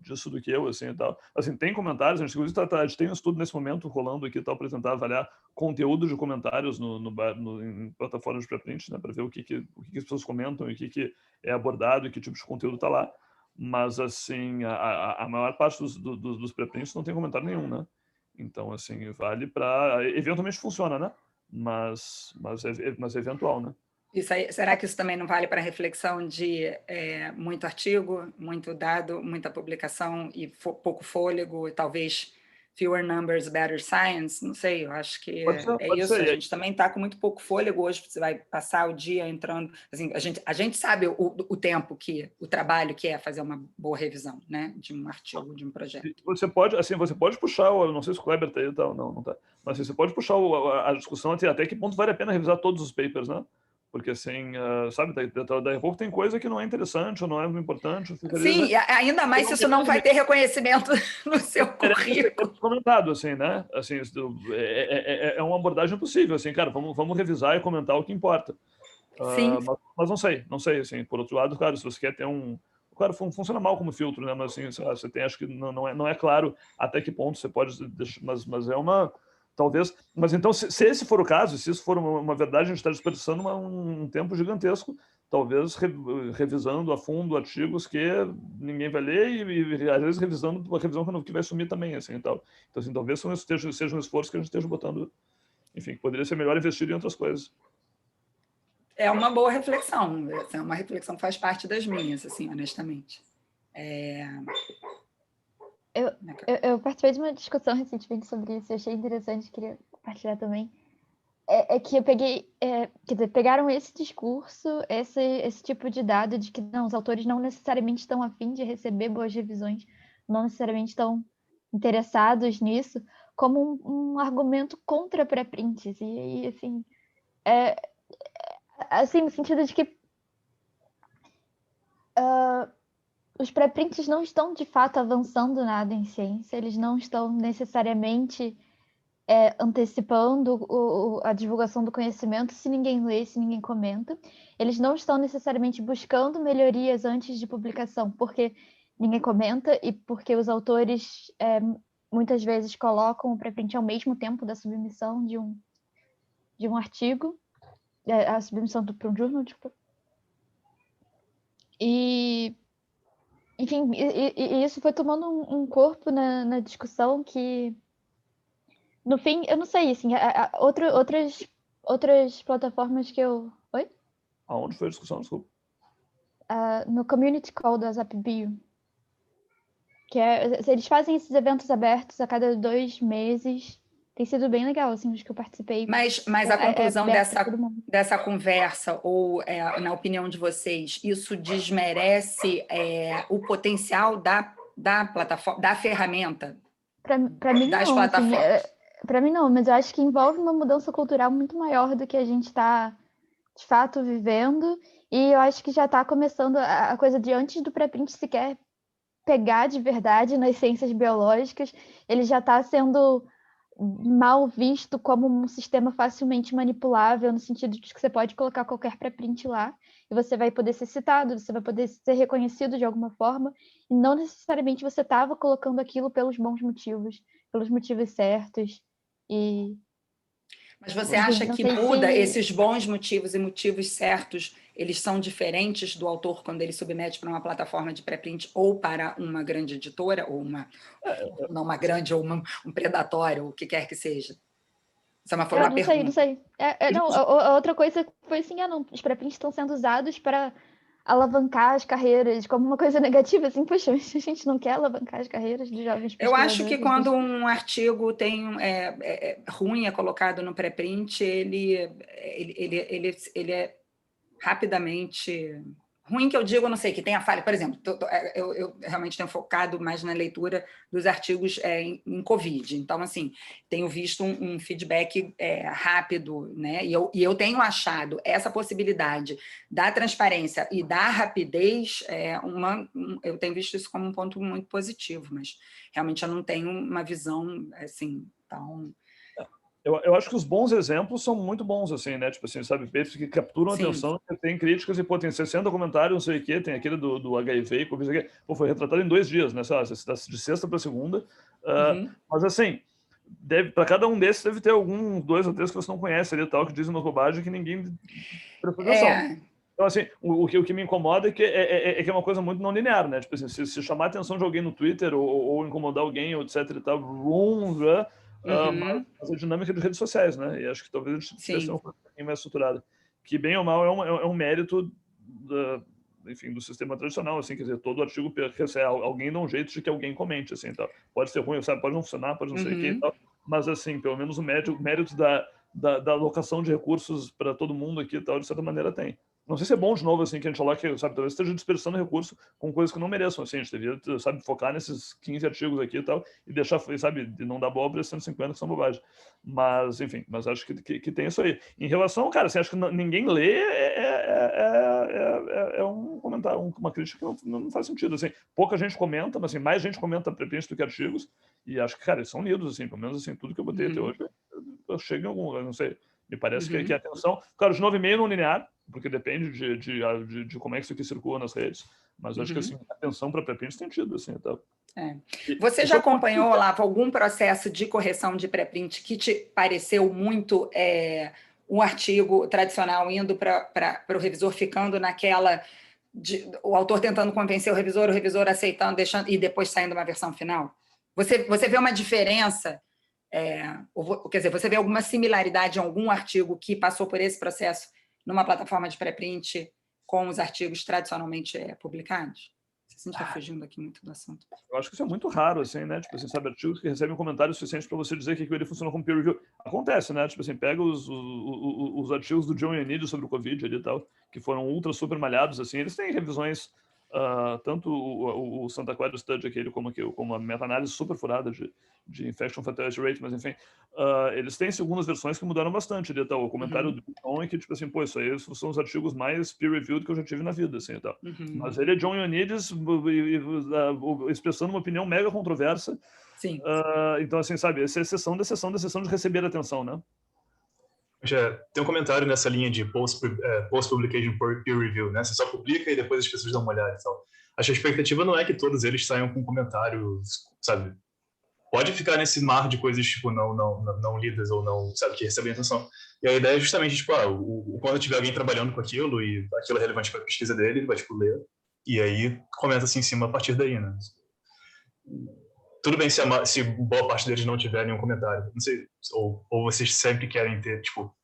disso do que eu, assim, e tal. Assim, tem comentários, a gente, inclusive, a gente tem um estudo nesse momento rolando aqui, tal, para tentar avaliar conteúdo de comentários em plataformas de pré-print, né, para ver o que as pessoas comentam e o que é abordado e que tipo de conteúdo está lá. Mas, assim, a maior parte dos pré-prints não tem comentário nenhum, né? Então, assim, vale para... Eventualmente funciona, né? Mas é eventual, né?
Isso aí, será que isso também não vale para reflexão de muito artigo, muito dado, muita publicação e pouco fôlego, e talvez fewer numbers, better science? Não sei, eu acho que é isso. A gente também está com muito pouco fôlego hoje, você vai passar o dia entrando... Assim, a gente sabe o tempo o trabalho que é fazer uma boa revisão, né, de um artigo, de um projeto.
Você pode puxar, não sei se o Kleber está aí e tal, não está, mas assim, você pode puxar a discussão até que ponto vale a pena revisar todos os papers, né? Porque, assim, sabe, daí a pouco tem coisa que não é interessante ou não é importante.
Sim, ainda mais se isso não vai ter reconhecimento no seu currículo.
Comentado, assim, né? Assim, é uma abordagem possível, assim, cara, vamos revisar e comentar o que importa.
Sim.
Mas não sei, assim, por outro lado, claro, se você quer ter Claro, funciona mal como filtro, né? Mas, assim, você tem, acho que não é claro até que ponto você pode deixar, mas é uma... Talvez, mas então, se esse for o caso, se isso for uma verdade, a gente está desperdiçando um tempo gigantesco, talvez revisando a fundo artigos que ninguém vai ler e às vezes revisando uma revisão que vai sumir também, assim, e tal. Então, assim, talvez seja um esforço que a gente esteja botando, enfim, que poderia ser melhor investido em outras coisas.
É uma boa reflexão, é uma reflexão que faz parte das minhas, assim, honestamente.
Eu participei de uma discussão recentemente sobre isso, eu achei interessante, queria compartilhar também. É que eu peguei, quer dizer, pegaram esse discurso, esse tipo de dado de que não, os autores não necessariamente estão a fim de receber boas revisões, não necessariamente estão interessados nisso, como um argumento contra pré-prints. E assim, assim, no sentido de que os pré-prints não estão de fato avançando nada em ciência, eles não estão necessariamente antecipando a divulgação do conhecimento se ninguém lê, se ninguém comenta. Eles não estão necessariamente buscando melhorias antes de publicação, porque ninguém comenta e porque os autores muitas vezes colocam o pré-print ao mesmo tempo da submissão de um artigo, a submissão para um journal, tipo. E enfim, e isso foi tomando um corpo na discussão que, no fim, eu não sei, assim, outras plataformas que eu... Oi?
Aonde foi a discussão, desculpa?
No Community Call da ZapBio. Que eles fazem esses eventos abertos a cada 2 meses. Tem sido bem legal, assim, os que eu participei.
Mas a conclusão dessa conversa, ou na opinião de vocês, isso desmerece o potencial da plataforma, da ferramenta?
Para mim,
das
não.
Plataformas?
Assim, para mim, não, mas eu acho que envolve uma mudança cultural muito maior do que a gente está, de fato, vivendo. E eu acho que já está começando a coisa de antes do pré-print sequer pegar de verdade nas ciências biológicas, ele já está sendo mal visto como um sistema facilmente manipulável, no sentido de que você pode colocar qualquer pré-print lá e você vai poder ser citado, você vai poder ser reconhecido de alguma forma, e não necessariamente você estava colocando aquilo pelos bons motivos, pelos motivos certos.
Mas você acha que muda esses bons motivos e motivos certos, eles são diferentes do autor quando ele submete para uma plataforma de pré-print ou para uma grande editora, ou não uma grande, ou um predatório, o que quer que seja? Isso foi uma pergunta.
Não sei. A outra coisa foi assim, os pré-prints estão sendo usados para alavancar as carreiras como uma coisa negativa, assim, poxa, a gente não quer alavancar as carreiras dos jovens pesquisadores.
Eu acho que quando um artigo tem ruim, é colocado no pré-print, ele é rapidamente... Ruim que eu digo, eu não sei, que tem a falha. Por exemplo, eu realmente tenho focado mais na leitura dos artigos em Covid. Então, assim, tenho visto um feedback rápido, né? E eu tenho achado essa possibilidade da transparência e da rapidez, eu tenho visto isso como um ponto muito positivo, mas realmente eu não tenho uma visão assim tão...
Eu acho que os bons exemplos são muito bons, assim, né? Tipo assim, sabe? Papers que capturam a
Sim.
atenção, que tem críticas e, pô, tem 60 comentários, não sei o quê, tem aquele do HIV, pô, foi retratado em 2 dias, né? Sei lá, de sexta para segunda. Mas, assim, para cada um desses deve ter 2 ou 3 que você não conhece ali, tal, que dizem umas bobagens que ninguém prestou atenção. Então, assim, o que me incomoda é que é uma coisa muito não linear, né? Tipo assim, se chamar a atenção de alguém no Twitter ou incomodar alguém, ou etc e tal, mas a dinâmica de redes sociais, né? E acho que talvez a gente tivesse uma coisa mais estruturada. Que, bem ou mal, é um mérito enfim, do sistema tradicional, assim, quer dizer, todo artigo alguém dá um jeito de que alguém comente, assim, tal. Pode ser ruim, sabe? Pode não funcionar, pode não sei o quê e tal, mas, assim, pelo menos o mérito da alocação de recursos para todo mundo aqui e tal, de certa maneira tem. Não sei se é bom, de novo, assim, que a gente coloque, sabe, talvez esteja dispersando recurso com coisas que não mereçam, assim, a gente devia, sabe, focar nesses 15 artigos aqui e tal, e deixar, sabe, de não dar bola para esses 150 que são bobagem. Mas, enfim, mas acho que tem isso aí. Em relação, cara, assim, acho que ninguém lê é um comentário, uma crítica que não faz sentido, assim. Pouca gente comenta, mas, assim, mais gente comenta preprints do que artigos, e acho que, cara, eles são lidos, assim, pelo menos, assim, tudo que eu botei até hoje, chega em algum, eu não sei, me parece que a atenção, claro, de 9,5 não linear, porque depende de como é que isso aqui circula nas redes, mas eu acho que, assim, a atenção para pré-prints tem tido, assim, tá?
Você já acompanhou, Olavo, algum processo de correção de pré-print que te pareceu muito um artigo tradicional indo para o revisor, ficando naquela, o autor tentando convencer o revisor aceitando, deixando, e depois saindo uma versão final? Você vê uma diferença, quer dizer, você vê alguma similaridade em algum artigo que passou por esse processo numa plataforma de pré-print com os artigos tradicionalmente publicados? A gente está fugindo aqui muito do assunto.
Eu acho que isso é muito raro, assim, né? Tipo assim, sabe, artigos que recebem comentários suficientes para você dizer que aquilo ali funciona como peer review. Acontece, né? Tipo assim, pega os artigos do John Ioannidis sobre o Covid ali e tal, que foram ultra super malhados, assim, eles têm revisões, tanto o Santa Clara Study, aquele, como a meta-análise super furada de infection fatality rate, mas enfim, eles têm segundas versões que mudaram bastante ali, tal. O comentário do John é que, tipo assim, pô, isso aí são os artigos mais peer-reviewed que eu já tive na vida, assim, tal. Mas ele é John Ioannidis expressando uma opinião mega controversa.
Sim.
Então, assim, sabe, essa é exceção da exceção de receber atenção, né?
Tem um comentário nessa linha de post-publication peer review, né? Você só publica e depois as pessoas dão uma olhada e tal. Acho que a expectativa não é que todos eles saiam com comentários, sabe? Pode ficar nesse mar de coisas, tipo, não lidas ou não, sabe, que recebem atenção. E a ideia é justamente, tipo, quando tiver alguém trabalhando com aquilo e aquilo é relevante para a pesquisa dele, ele vai, tipo, ler. E aí comenta-se em cima a partir daí, né? Tudo bem se boa parte deles não tiver nenhum comentário. Não sei, ou vocês sempre querem ter, tipo,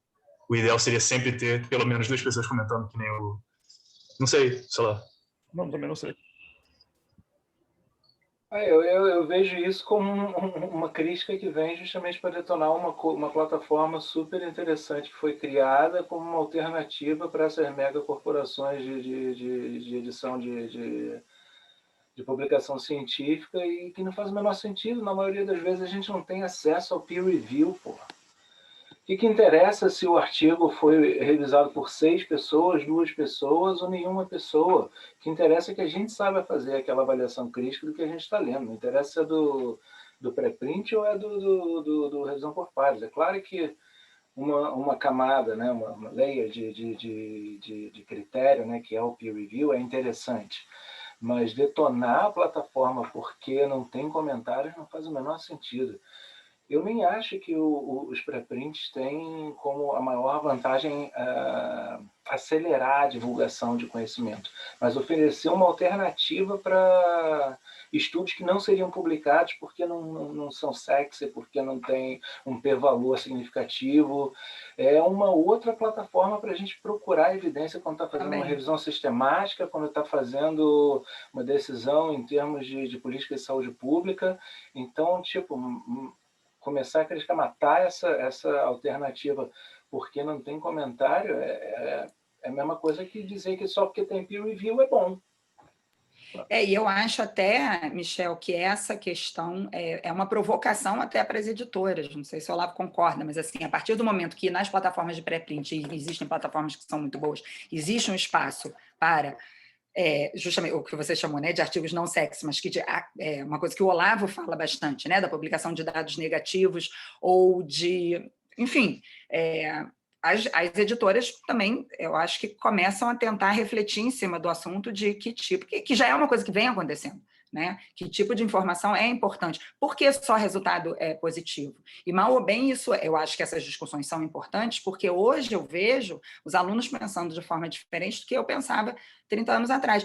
o ideal seria sempre ter pelo menos 2 pessoas comentando, que nem o... Não sei lá.
Não, também não sei.
Eu vejo isso como uma crítica que vem justamente para detonar uma plataforma super interessante que foi criada como uma alternativa para essas megacorporações de edição de publicação científica e que não faz o menor sentido. Na maioria das vezes a gente não tem acesso ao peer review, porra. O que interessa se o artigo foi revisado por 6 pessoas, 2 pessoas ou nenhuma pessoa? O que interessa é que a gente saiba fazer aquela avaliação crítica do que a gente está lendo. Não interessa se é do pré-print ou é do revisão por pares. É claro que uma camada, né, uma layer de critério, né, que é o peer review, é interessante. Mas detonar a plataforma porque não tem comentários não faz o menor sentido. Eu nem acho que os pré-prints têm como a maior vantagem acelerar a divulgação de conhecimento, mas oferecer uma alternativa para estudos que não seriam publicados porque não são sexy, porque não tem um p-valor significativo. É uma outra plataforma para a gente procurar evidência quando está fazendo uma revisão sistemática, quando está fazendo uma decisão em termos de política de saúde pública. Então, tipo... começar a criticar, matar essa alternativa porque não tem comentário é a mesma coisa que dizer que só porque tem peer review é bom.
E eu acho até, Michel, que essa questão é uma provocação até para as editoras. Não sei se o Olavo concorda, mas assim, a partir do momento que nas plataformas de pré-print, e existem plataformas que são muito boas, existe um espaço para... justamente o que você chamou, né, de artigos não sexy, mas que uma coisa que o Olavo fala bastante, né, da publicação de dados negativos ou de enfim, as editoras também, eu acho que começam a tentar refletir em cima do assunto de que tipo, que já é uma coisa que vem acontecendo, né? Que tipo de informação é importante? Por que só resultado é positivo? E mal ou bem isso, eu acho que essas discussões são importantes, porque hoje eu vejo os alunos pensando de forma diferente do que eu pensava 30 anos atrás.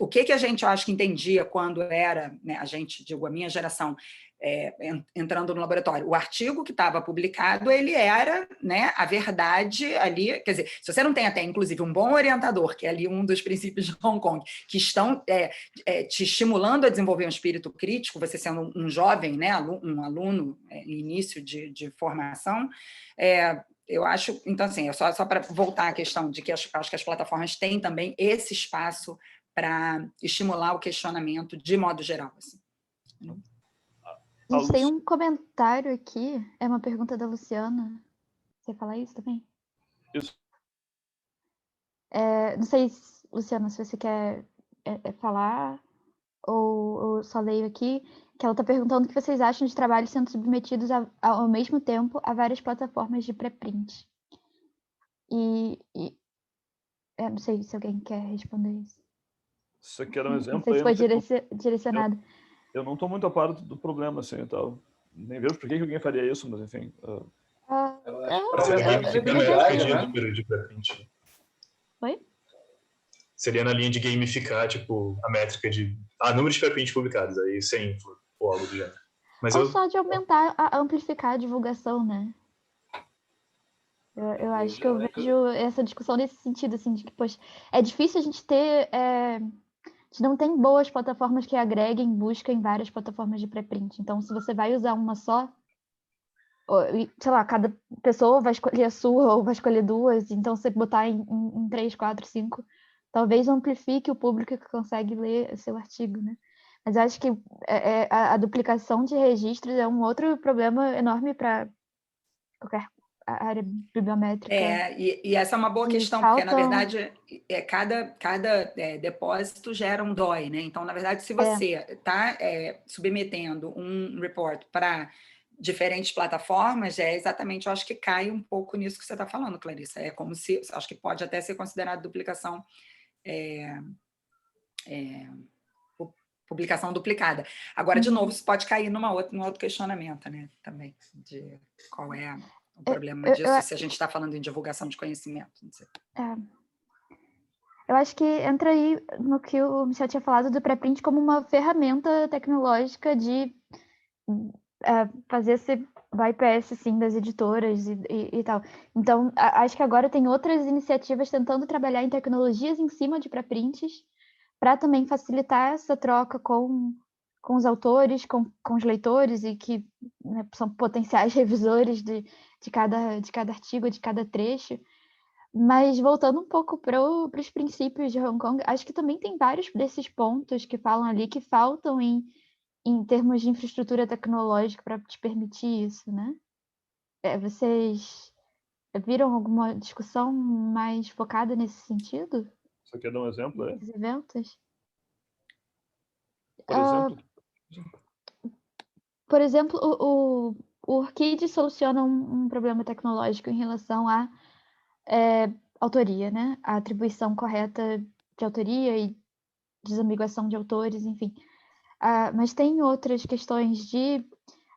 O que a gente, eu acho que entendia quando era, né, a gente, digo, a minha geração, entrando no laboratório, o artigo que estava publicado, ele era, né, a verdade ali, quer dizer, se você não tem até, inclusive, um bom orientador, que é ali um dos princípios de Hong Kong, que estão te estimulando a desenvolver um espírito crítico, você sendo um jovem, né, um aluno em início de formação, eu acho, então, assim, só para voltar à questão de que acho que as plataformas têm também esse espaço para estimular o questionamento de modo geral, assim.
A gente tem um comentário aqui, é uma pergunta da Luciana. Você falar isso também?
Isso.
Não sei, Luciana, se você quer falar ou só leio aqui, que ela está perguntando o que vocês acham de trabalhos sendo submetidos ao mesmo tempo a várias plataformas de pré-print. Não sei se alguém quer responder isso.
Você quer um exemplo?
Não sei se foi direcionado.
Eu não estou muito a par do problema, assim, então, nem vejo por que alguém faria isso, mas enfim.
Número de pré-print.
Oi?
Seria na linha de gamificar, tipo, a métrica de número de pré-print publicados, aí sem ou algo do gênero.
Ou só de aumentar, amplificar a divulgação, né? Eu acho que eu vejo essa discussão nesse sentido, assim, de que, poxa, é difícil a gente ter... A gente não tem boas plataformas que agreguem busca em várias plataformas de pré-print. Então, se você vai usar uma só, sei lá, cada pessoa vai escolher a sua ou vai escolher duas, então você botar em 3, 4, 5, talvez amplifique o público que consegue ler seu artigo, né? Mas eu acho que a duplicação de registros é um outro problema enorme para qualquer área bibliométrica.
E essa é uma boa questão, porque, na verdade, cada depósito gera um DOI, né? Então, na verdade, se você está submetendo um report para diferentes plataformas, exatamente, eu acho que cai um pouco nisso que você está falando, Clarissa. É como se, acho que pode até ser considerado duplicação, publicação duplicada. Agora, de novo, isso pode cair num outro questionamento, né? Também, de qual é o problema disso, se a gente está falando em divulgação de conhecimento. Não sei.
Eu acho que entra aí no que o Michel tinha falado do pré-print como uma ferramenta tecnológica de fazer esse bypass, assim, das editoras e tal. Então, acho que agora tem outras iniciativas tentando trabalhar em tecnologias em cima de pré-prints para também facilitar essa troca com os autores, com os leitores, e que, né, são potenciais revisores de cada artigo, de cada trecho. Mas voltando um pouco para os princípios de Hong Kong, acho que também tem vários desses pontos que falam ali que faltam em termos de infraestrutura tecnológica para te permitir isso, né? Vocês viram alguma discussão mais focada nesse sentido?
Você quer dar um exemplo aí?
Os eventos?
Por exemplo?
Por exemplo, o ORCID soluciona um problema tecnológico em relação à autoria, né? A atribuição correta de autoria e desambiguação de autores, enfim. Mas tem outras questões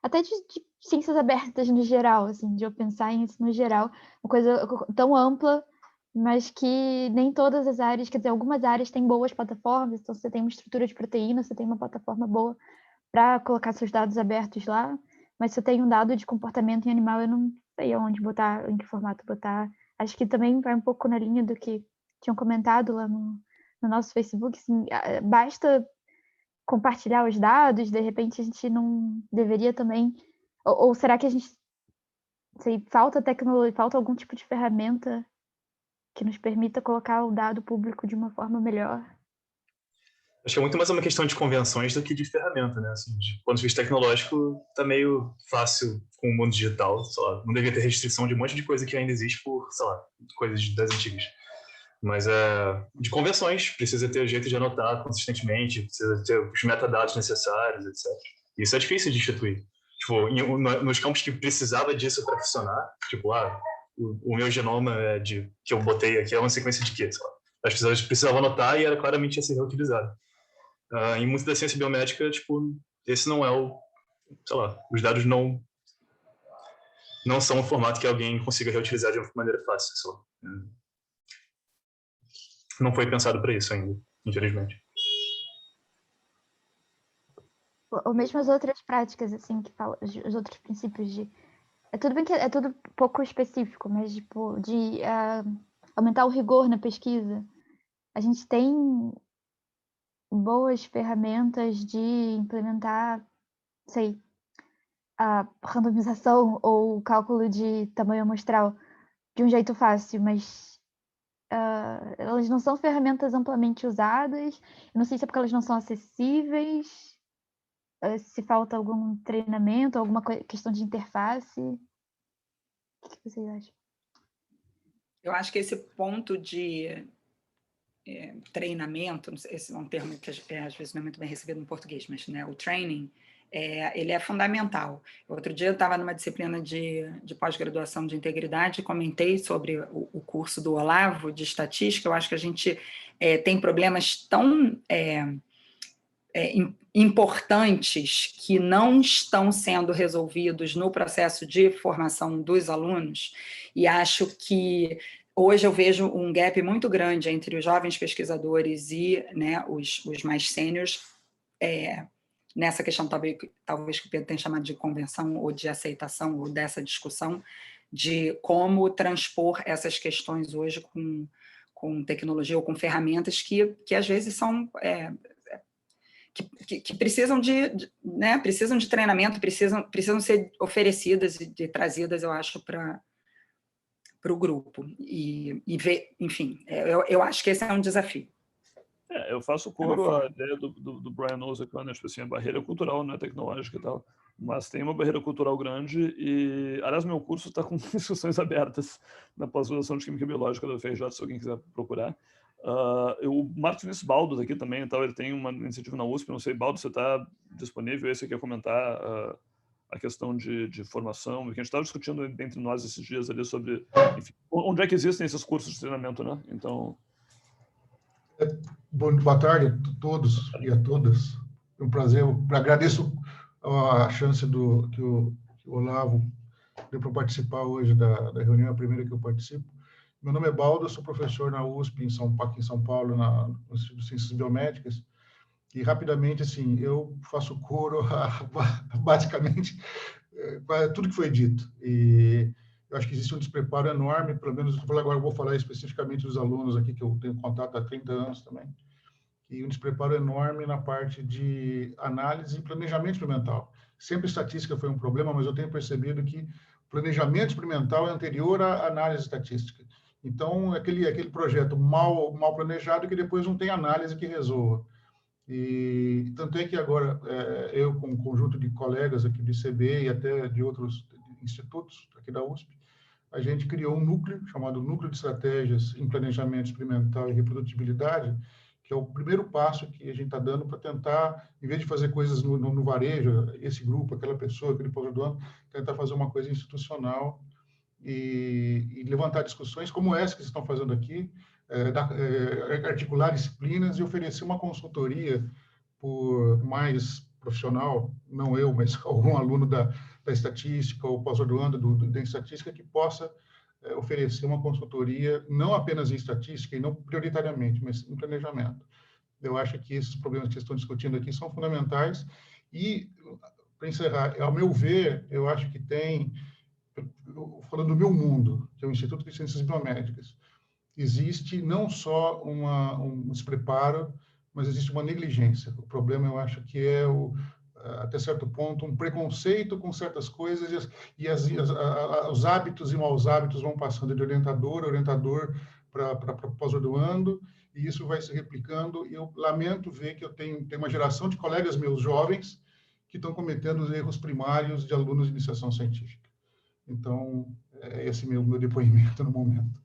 até de ciências abertas no geral, assim, de open science no geral, uma coisa tão ampla, mas que nem todas as áreas, quer dizer, algumas áreas têm boas plataformas, então você tem uma estrutura de proteína, você tem uma plataforma boa para colocar seus dados abertos lá, mas se eu tenho um dado de comportamento em animal, eu não sei onde botar, em que formato botar. Acho que também vai um pouco na linha do que tinham comentado lá no nosso Facebook, assim, basta compartilhar os dados, de repente a gente não deveria também, ou será que a gente, sei, falta tecnologia, falta algum tipo de ferramenta que nos permita colocar o dado público de uma forma melhor?
Acho que é muito mais uma questão de convenções do que de ferramenta, né? Assim, de ponto de vista tecnológico, tá meio fácil com o mundo digital, sei lá, não deveria ter restrição de um monte de coisa que ainda existe por, sei lá, coisas das antigas. Mas de convenções, precisa ter jeito de anotar consistentemente, precisa ter os metadados necessários, etc. Isso é difícil de instituir. Tipo, nos campos que precisava disso para funcionar, tipo, o meu genoma que eu botei aqui é uma sequência de quê? Sei lá. As pessoas precisavam anotar e era claramente ia ser reutilizado. Em muita da ciência biomédica, tipo, esse não é sei lá, os dados não são um formato que alguém consiga reutilizar de uma maneira fácil. Só. Não foi pensado para isso ainda, infelizmente.
Ou mesmo as outras práticas, assim, que falam, os outros princípios de... tudo bem que é tudo pouco específico, mas, tipo, de aumentar o rigor na pesquisa. A gente tem boas ferramentas de implementar, sei, a randomização ou cálculo de tamanho amostral de um jeito fácil, mas elas não são ferramentas amplamente usadas. Eu não sei se é porque elas não são acessíveis, se falta algum treinamento, alguma questão de interface. O que vocês acham?
Eu acho que esse ponto de treinamento, esse é um termo que às vezes não é muito bem recebido no português, mas, né, o training, ele é fundamental. Outro dia eu estava numa disciplina de pós-graduação de integridade e comentei sobre o curso do Olavo de estatística. Eu acho que a gente tem problemas tão importantes que não estão sendo resolvidos no processo de formação dos alunos, e acho que hoje eu vejo um gap muito grande entre os jovens pesquisadores e, né, os mais sêniores, nessa questão talvez que o Pedro tenha chamado de convenção ou de aceitação, ou dessa discussão de como transpor essas questões hoje com tecnologia ou com ferramentas que às vezes são... Que precisam precisam de treinamento, precisam ser oferecidas e trazidas, eu acho, para o grupo. E ver, enfim, eu acho que esse é um desafio.
Eu faço coro à ideia do Brian Nosek, tipo assim, a barreira cultural, não é tecnológica e tal, mas tem uma barreira cultural grande e, aliás, meu curso está com discussões abertas na pós-graduação de Química Biológica da UFRJ, se alguém quiser procurar. O Marcos Vinícius Baldos aqui também, então, ele tem uma iniciativa na USP, não sei, Baldos, você está disponível? Esse aqui quer comentar a questão de formação, que a gente estava discutindo entre nós esses dias ali sobre, enfim, onde é que existem esses cursos de treinamento, né? Então...
Boa tarde a todos e a todas. É um prazer. Eu agradeço a chance que o Olavo deu para participar hoje da reunião, a primeira que eu participo. Meu nome é Baldo, eu sou professor na USP, aqui em São Paulo, no Instituto de Ciências Biomédicas. E, rapidamente, assim, eu faço coro basicamente tudo que foi dito. E eu acho que existe um despreparo enorme, pelo menos agora eu vou falar especificamente dos alunos aqui, que eu tenho contato há 30 anos também, e um despreparo enorme na parte de análise e planejamento experimental. Sempre estatística foi um problema, mas eu tenho percebido que planejamento experimental é anterior à análise estatística. Então, aquele projeto mal planejado que depois não tem análise que resolva. E tanto é que agora eu, com um conjunto de colegas aqui do ICB e até de outros institutos aqui da USP, a gente criou um núcleo chamado Núcleo de Estratégias em Planejamento Experimental e Reprodutibilidade, que é o primeiro passo que a gente está dando para tentar, em vez de fazer coisas no varejo, esse grupo, aquela pessoa, aquele pós-graduando, tentar fazer uma coisa institucional e levantar discussões como essa que vocês estão fazendo aqui, articular disciplinas e oferecer uma consultoria por mais profissional, não eu, mas algum aluno da estatística ou pós-graduando da estatística que possa oferecer uma consultoria não apenas em estatística e não prioritariamente, mas em planejamento. Eu acho que esses problemas que vocês estão discutindo aqui são fundamentais e, para encerrar, ao meu ver, eu acho que tem, falando do meu mundo, que é o Instituto de Ciências Biomédicas, existe não só um despreparo, mas existe uma negligência. O problema, eu acho que é, até certo ponto, um preconceito com certas coisas e os hábitos e maus hábitos vão passando de orientador para pós-graduando, e isso vai se replicando. E eu lamento ver que eu tenho uma geração de colegas meus jovens que estão cometendo os erros primários de alunos de iniciação científica. Então, esse é meu depoimento no momento.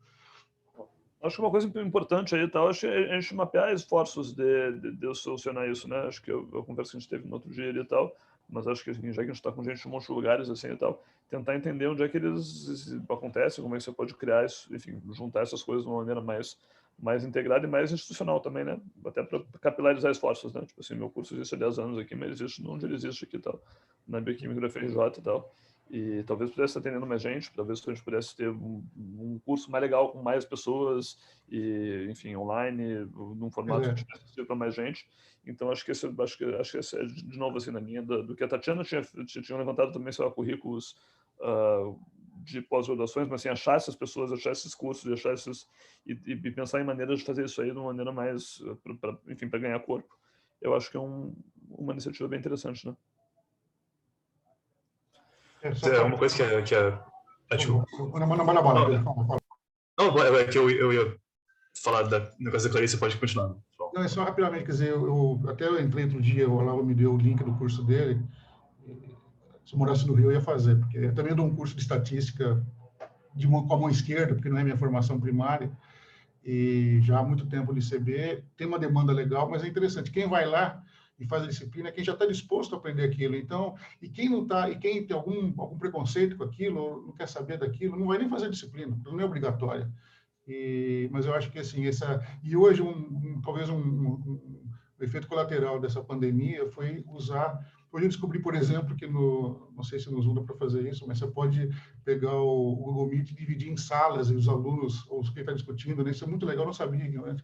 Acho que uma coisa importante aí, acho que a gente mapear esforços de solucionar isso, né? Acho que a conversa que a gente teve no outro dia e tal, mas acho que assim, já que a gente está com gente de um monte de lugares assim e tal, tentar entender onde é que eles acontecem, como é que você pode criar isso, enfim, juntar essas coisas de uma maneira mais integrada e mais institucional também, né? Até para capilarizar esforços, né? Tipo assim, meu curso existe há 10 anos aqui, mas existe onde ele existe aqui e tal, na Bioquímica da FRJ e tal. E talvez pudesse estar atendendo mais gente, talvez a gente pudesse ter um curso mais legal com mais pessoas e, enfim, online, num formato que tivesse acessível para mais gente. Então, acho que esse é, de novo, assim, na linha do que a Tatiana tinha levantado também, sei lá, currículos de pós-graduações, mas assim, achar essas pessoas, achar esses cursos, achar esses, e pensar em maneiras de fazer isso aí de uma maneira mais, enfim, para ganhar corpo. Eu acho que é uma iniciativa bem interessante, né?
É uma coisa que é... Desculpa.
Manda bala, Pedro. Fala.
Não, é que eu ia falar da negócio da Clarice, pode continuar.
Não, é só rapidamente, quer dizer, até eu entrei outro dia, o Olavo me deu o link do curso dele, se eu morasse no Rio eu ia fazer, porque eu também dou um curso de estatística com a mão esquerda, porque não é minha formação primária, e já há muito tempo no ICB, tem uma demanda legal, mas é interessante, quem vai lá e faz a disciplina é quem já está disposto a aprender aquilo, então, e quem não está, e quem tem algum preconceito com aquilo, ou não quer saber daquilo, não vai nem fazer a disciplina, não é obrigatória. Mas eu acho que assim e hoje talvez um efeito colateral dessa pandemia foi usar. Hoje eu descobri, por exemplo, que não sei se no Zoom dá para fazer isso, mas você pode pegar o Google Meet e dividir em salas e os alunos ou quem está discutindo, né? Isso é muito legal, eu não sabia. Né?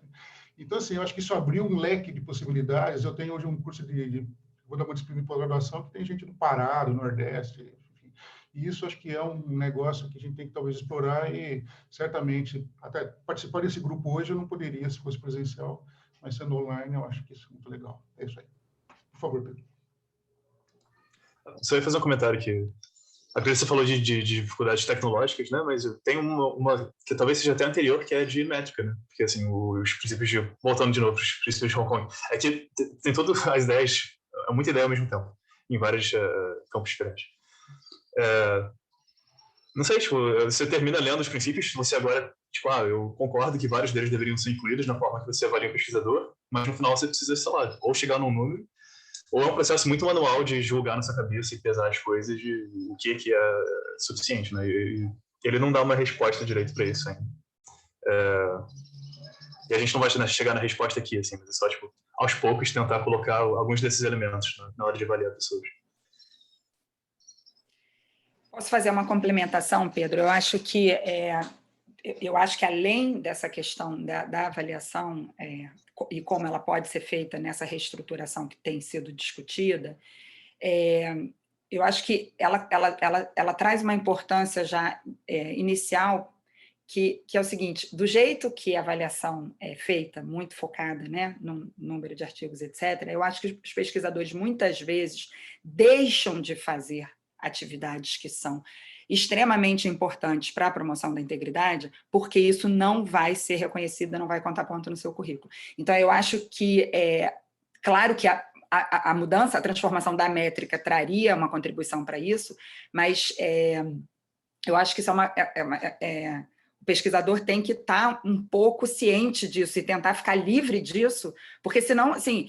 Então assim, eu acho que isso abriu um leque de possibilidades. Eu tenho hoje um curso vou dar uma disciplina de pós-graduação que tem gente do Pará, do Nordeste. E isso acho que é um negócio que a gente tem que talvez explorar e certamente até participar desse grupo hoje eu não poderia se fosse presencial, mas sendo online eu acho que isso é muito legal. É isso aí. Por favor, Pedro.
Só ia fazer um comentário aqui. A Clarice falou de dificuldades tecnológicas, né? Mas tem uma que talvez seja até anterior, que é de métrica, né? Porque assim, os princípios voltando de novo para os princípios de Hong Kong, é que tem todas as ideias, muita ideia ao mesmo tempo, em vários campos diferentes. Não sei, tipo, você termina lendo os princípios, você agora, tipo, eu concordo que vários deles deveriam ser incluídos na forma que você avalia o pesquisador, mas no final você precisa, sei lá, ou chegar num número, ou é um processo muito manual de julgar na sua cabeça e pesar as coisas de o que é suficiente, né? E ele não dá uma resposta direito para isso ainda. E a gente não vai chegar na resposta aqui, assim, mas é só, tipo, aos poucos tentar colocar alguns desses elementos na hora de avaliar pessoas.
Posso fazer uma complementação, Pedro? Eu acho que além dessa questão da avaliação e como ela pode ser feita nessa reestruturação que tem sido discutida, eu acho que ela traz uma importância já inicial, que é o seguinte: do jeito que a avaliação é feita, muito focada, né, no número de artigos, etc., eu acho que os pesquisadores muitas vezes deixam de fazer atividades que são extremamente importantes para a promoção da integridade, porque isso não vai ser reconhecido, não vai contar ponto no seu currículo. Então, eu acho que, claro que a mudança, a transformação da métrica traria uma contribuição para isso, mas eu acho que isso o pesquisador tem que estar um pouco ciente disso e tentar ficar livre disso, porque senão, assim,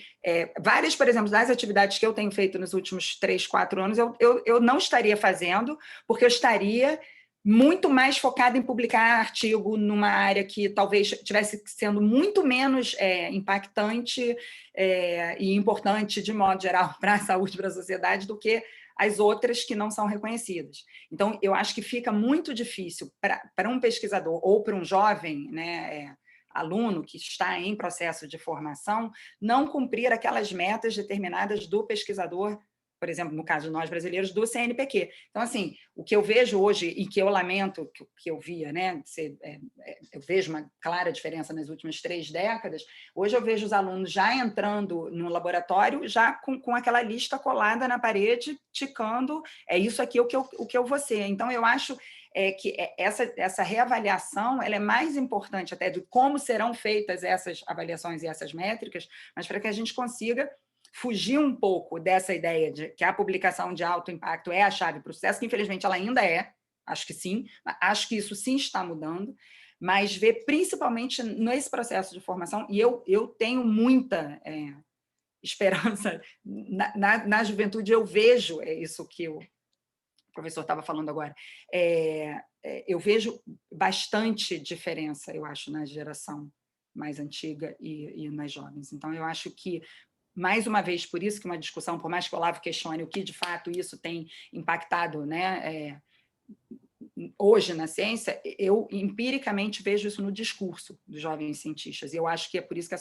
várias, por exemplo, das atividades que eu tenho feito nos últimos 3, 4 anos, eu não estaria fazendo, porque eu estaria muito mais focada em publicar artigo numa área que talvez estivesse sendo muito menos impactante e importante, de modo geral, para a saúde, para a sociedade, do que as outras que não são reconhecidas. Então, eu acho que fica muito difícil para um pesquisador ou para um jovem, né, aluno que está em processo de formação, não cumprir aquelas metas determinadas do pesquisador, por exemplo, no caso de nós brasileiros, do CNPq. Então, assim, o que eu vejo hoje, e que eu lamento, que eu via, né, eu vejo uma clara diferença nas últimas 3 décadas, hoje eu vejo os alunos já entrando no laboratório, já com aquela lista colada na parede, ticando, é isso aqui o que eu vou ser. Então, eu acho que essa reavaliação ela é mais importante até de como serão feitas essas avaliações e essas métricas, mas para que a gente consiga fugir um pouco dessa ideia de que a publicação de alto impacto é a chave para o sucesso, que infelizmente ela ainda acho que sim, acho que isso sim está mudando, mas ver principalmente nesse processo de formação, e eu tenho muita esperança na juventude. Eu vejo, é isso que o professor estava falando agora, eu vejo bastante diferença, eu acho, na geração mais antiga e nas jovens. Então, eu acho que, mais uma vez, por isso que uma discussão, por mais que o Olavo questione o que, de fato, isso tem impactado, né, hoje na ciência, eu empiricamente vejo isso no discurso dos jovens cientistas, e eu acho que é por isso que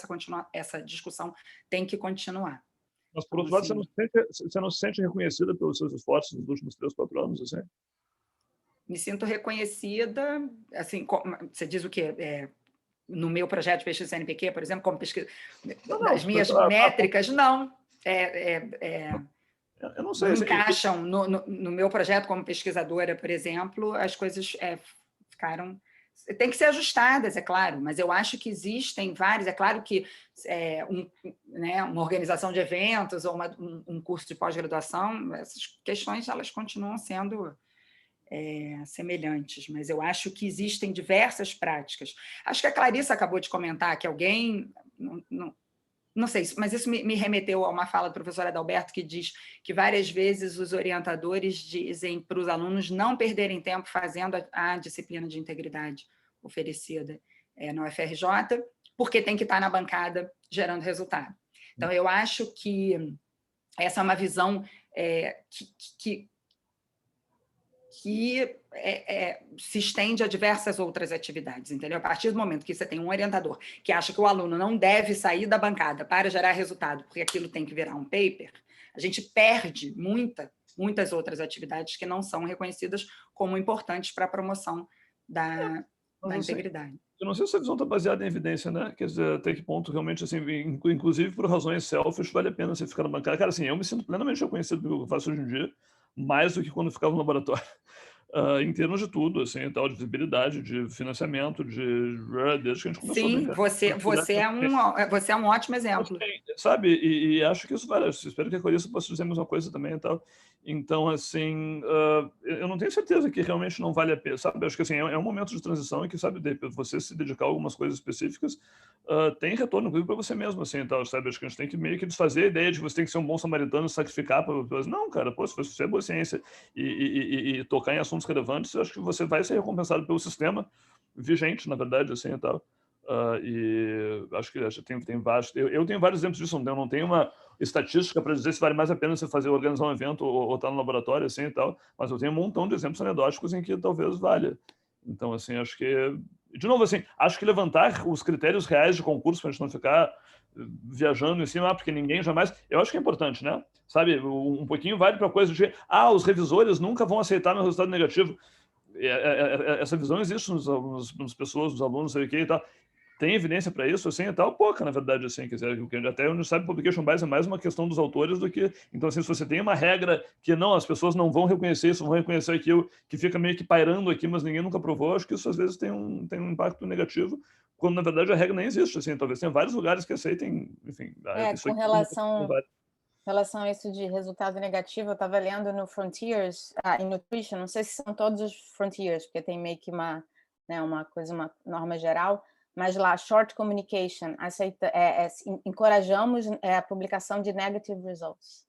essa discussão tem que continuar.
Mas, por outro lado, você não se sente reconhecida pelos seus esforços nos últimos 3, 4 anos? Assim?
Me sinto reconhecida, assim, você diz o quê? No meu projeto de pesquisa CNPq, por exemplo, como pesquisa das minhas métricas, não.
Eu não sei.
Não encaixam no meu projeto como pesquisadora, por exemplo, as coisas ficaram... Tem que ser ajustadas, é claro, mas eu acho que existem vários. É claro que uma organização de eventos ou um curso de pós-graduação, essas questões elas continuam sendo semelhantes, mas eu acho que existem diversas práticas. Acho que a Clarissa acabou de comentar que alguém... Não sei, mas isso me remeteu a uma fala do professor Adalberto, que diz que várias vezes os orientadores dizem para os alunos não perderem tempo fazendo a disciplina de integridade oferecida na UFRJ, porque tem que estar na bancada gerando resultado. Então, eu acho que essa é uma visão que se estende a diversas outras atividades, entendeu? A partir do momento que você tem um orientador que acha que o aluno não deve sair da bancada para gerar resultado, porque aquilo tem que virar um paper, a gente perde muitas outras atividades que não são reconhecidas como importantes para a promoção da integridade.
Eu não sei se essa visão está baseada em evidência, né? Quer dizer, até que ponto realmente, assim, inclusive por razões selfish, vale a pena você ficar na bancada. Cara, assim, eu me sinto plenamente reconhecido pelo que eu faço hoje em dia, mais do que quando eu ficava no laboratório. Em termos de tudo, assim, tal, de visibilidade, de financiamento, desde que a gente começou.
Sim, você é um ótimo exemplo.
Sabe, e acho que isso vale. Espero que a Clarissa possa dizer a mesma coisa também e tal. Então, assim, eu não tenho certeza que realmente não vale a pena, sabe? Acho que assim, é um momento de transição em que, sabe, você se dedicar a algumas coisas específicas tem retorno, inclusive, para você mesmo, assim, tal, sabe? Acho que a gente tem que meio que desfazer a ideia de que você tem que ser um bom samaritano e sacrificar para... Não, cara, pô, se você é boa ciência e tocar em assuntos relevantes, eu acho que você vai ser recompensado pelo sistema vigente, na verdade, assim, e tal. E acho que tem vários... Eu tenho vários exemplos disso, eu não tenho uma estatística para dizer se vale mais a pena você organizar um evento ou estar no laboratório, assim, e tal, mas eu tenho um montão de exemplos anedóticos em que talvez valha. Então, assim, acho que... De novo, assim, acho que levantar os critérios reais de concurso para a gente não ficar viajando em cima, porque ninguém jamais... Eu acho que é importante, né? Sabe, um pouquinho vale para coisa de... os revisores nunca vão aceitar meu resultado negativo. Essa visão existe nas pessoas, nos alunos, sei o que e tal. Tem evidência para isso, assim, e tal? Pouca, na verdade, assim, quer dizer, até onde sabe, publication bias é mais uma questão dos autores do que... Então, assim, se você tem uma regra que não, as pessoas não vão reconhecer isso, vão reconhecer aquilo, que fica meio que pairando aqui, mas ninguém nunca provou, acho que isso, às vezes, tem um impacto negativo, quando, na verdade, a regra nem existe, assim, talvez tenha vários lugares que aceitem, enfim... Isso
com relação a isso de resultado negativo, eu estava lendo no Frontiers, em Nutrition, não sei se são todos os Frontiers, porque tem meio que uma norma geral, mas lá, short communication, encorajamos a publicação de negative results.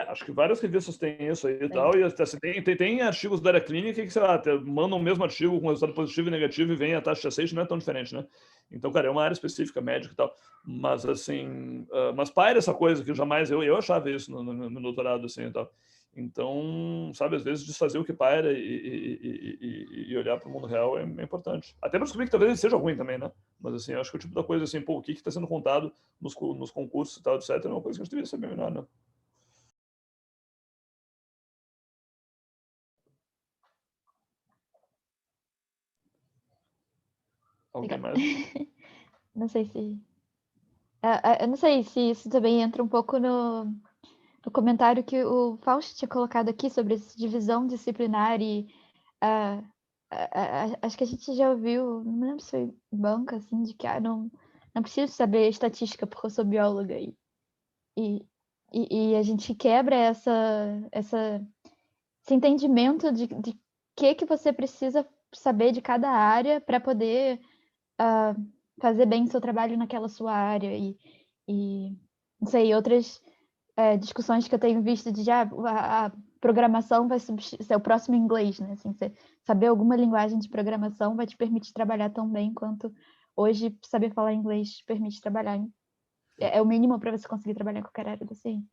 Acho que várias revistas têm isso aí e tal, e assim, tem artigos da área clínica que, sei lá, mandam o mesmo artigo com resultado positivo e negativo e vem a taxa de aceite, não é tão diferente, né? Então, cara, é uma área específica, médica e tal, mas assim, mas paira essa coisa que jamais, eu achava isso no doutorado, assim, e tal. Então, sabe, às vezes desfazer o que paira e olhar para o mundo real é importante. Até para descobrir que talvez ele seja ruim também, né? Mas assim, acho que o tipo da coisa assim, o que está sendo contado nos concursos e tal, etc., é uma coisa que a gente deveria saber melhor, né? Alguém mais?
Não sei se... eu não sei se isso também entra um pouco no comentário que o Fausto tinha colocado aqui sobre essa divisão disciplinar e acho que a gente já ouviu, não me lembro se foi em banca, assim, de que não preciso saber estatística porque eu sou bióloga e a gente quebra esse entendimento de que você precisa saber de cada área para poder fazer bem seu trabalho naquela sua área E, não sei, outras discussões que eu tenho visto de já a programação vai ser o próximo inglês, né? Assim, você saber alguma linguagem de programação vai te permitir trabalhar tão bem quanto hoje saber falar inglês te permite trabalhar. É o mínimo para você conseguir trabalhar em qualquer área da ciência.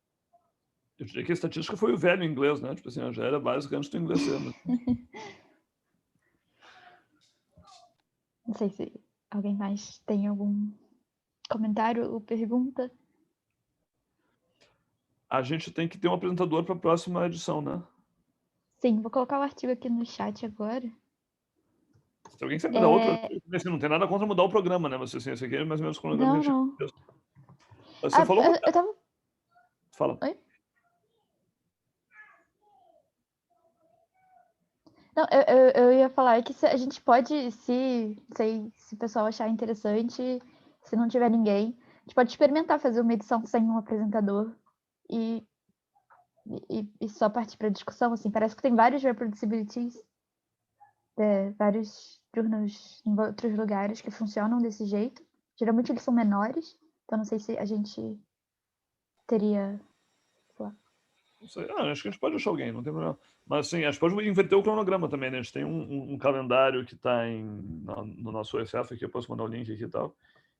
Eu diria que a estatística foi o velho inglês, né? Tipo assim, já era básica antes do inglês ser, né?
Não sei se alguém mais tem algum comentário ou pergunta.
A gente tem que ter um apresentador para a próxima edição, né?
Sim, vou colocar o artigo aqui no chat agora.
Se alguém quiser mudar outro, assim, não tem nada contra mudar o programa, né? Você, assim, esse aqui é mais ou menos o cronograma que a gente fez. Você falou...
Eu tava...
Fala.
Oi? Não, eu ia falar que a gente pode, se o pessoal achar interessante, se não tiver ninguém, a gente pode experimentar fazer uma edição sem um apresentador e só partir para discussão, assim. Parece que tem vários reproducibilities, vários journals em outros lugares que funcionam desse jeito. Geralmente eles são menores, então não sei se a gente teria...
Não sei. Acho que a gente pode achar alguém, não tem problema. Mas assim, acho que pode inverter o cronograma também, né? A gente tem um calendário que está no nosso OSF aqui, eu posso mandar o link aqui e tal.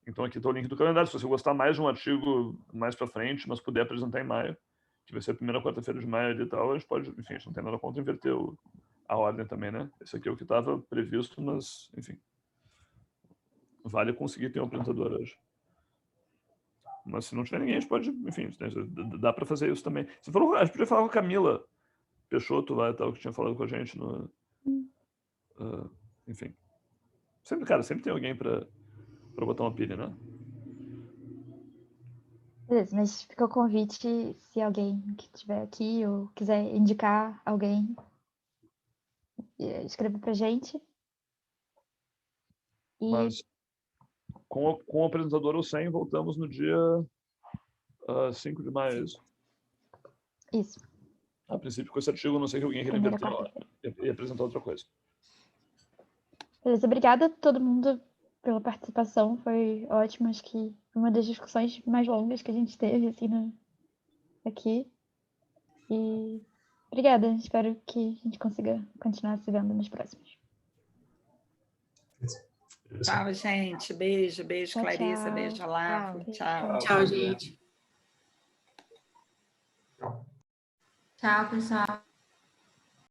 Então aqui está o link do calendário. Se você gostar mais de um artigo mais para frente, mas puder apresentar em maio, que vai ser a primeira quarta-feira de maio e tal, a gente pode, enfim, a gente não tem nada contra inverter a ordem também, né? Esse aqui é o que estava previsto, mas, enfim. Vale conseguir ter um apresentador hoje. Mas se não tiver ninguém, a gente pode, enfim, dá para fazer isso também. Se for, a gente podia falar com a Camila Peixoto lá e tal, que tinha falado com a gente no... enfim. Sempre tem alguém para botar uma pilha, né?
Beleza, mas fica o convite, se alguém que estiver aqui ou quiser indicar alguém, escreva pra gente.
Mas com o apresentador ou sem, voltamos no dia 5 de maio, é isso?
Isso.
A princípio, com esse artigo, não sei que alguém queria inverter a hora e apresentar outra coisa.
Beleza, obrigada a todo mundo pela participação, foi ótimo, acho que foi uma das discussões mais longas que a gente teve assim, aqui. E obrigada, espero que a gente consiga continuar se vendo nos próximos.
Tchau, gente. Beijo,
Tchau,
Clarissa,
tchau.
beijo, Olavo.
Tchau.
Tchau, gente. Tchau, pessoal.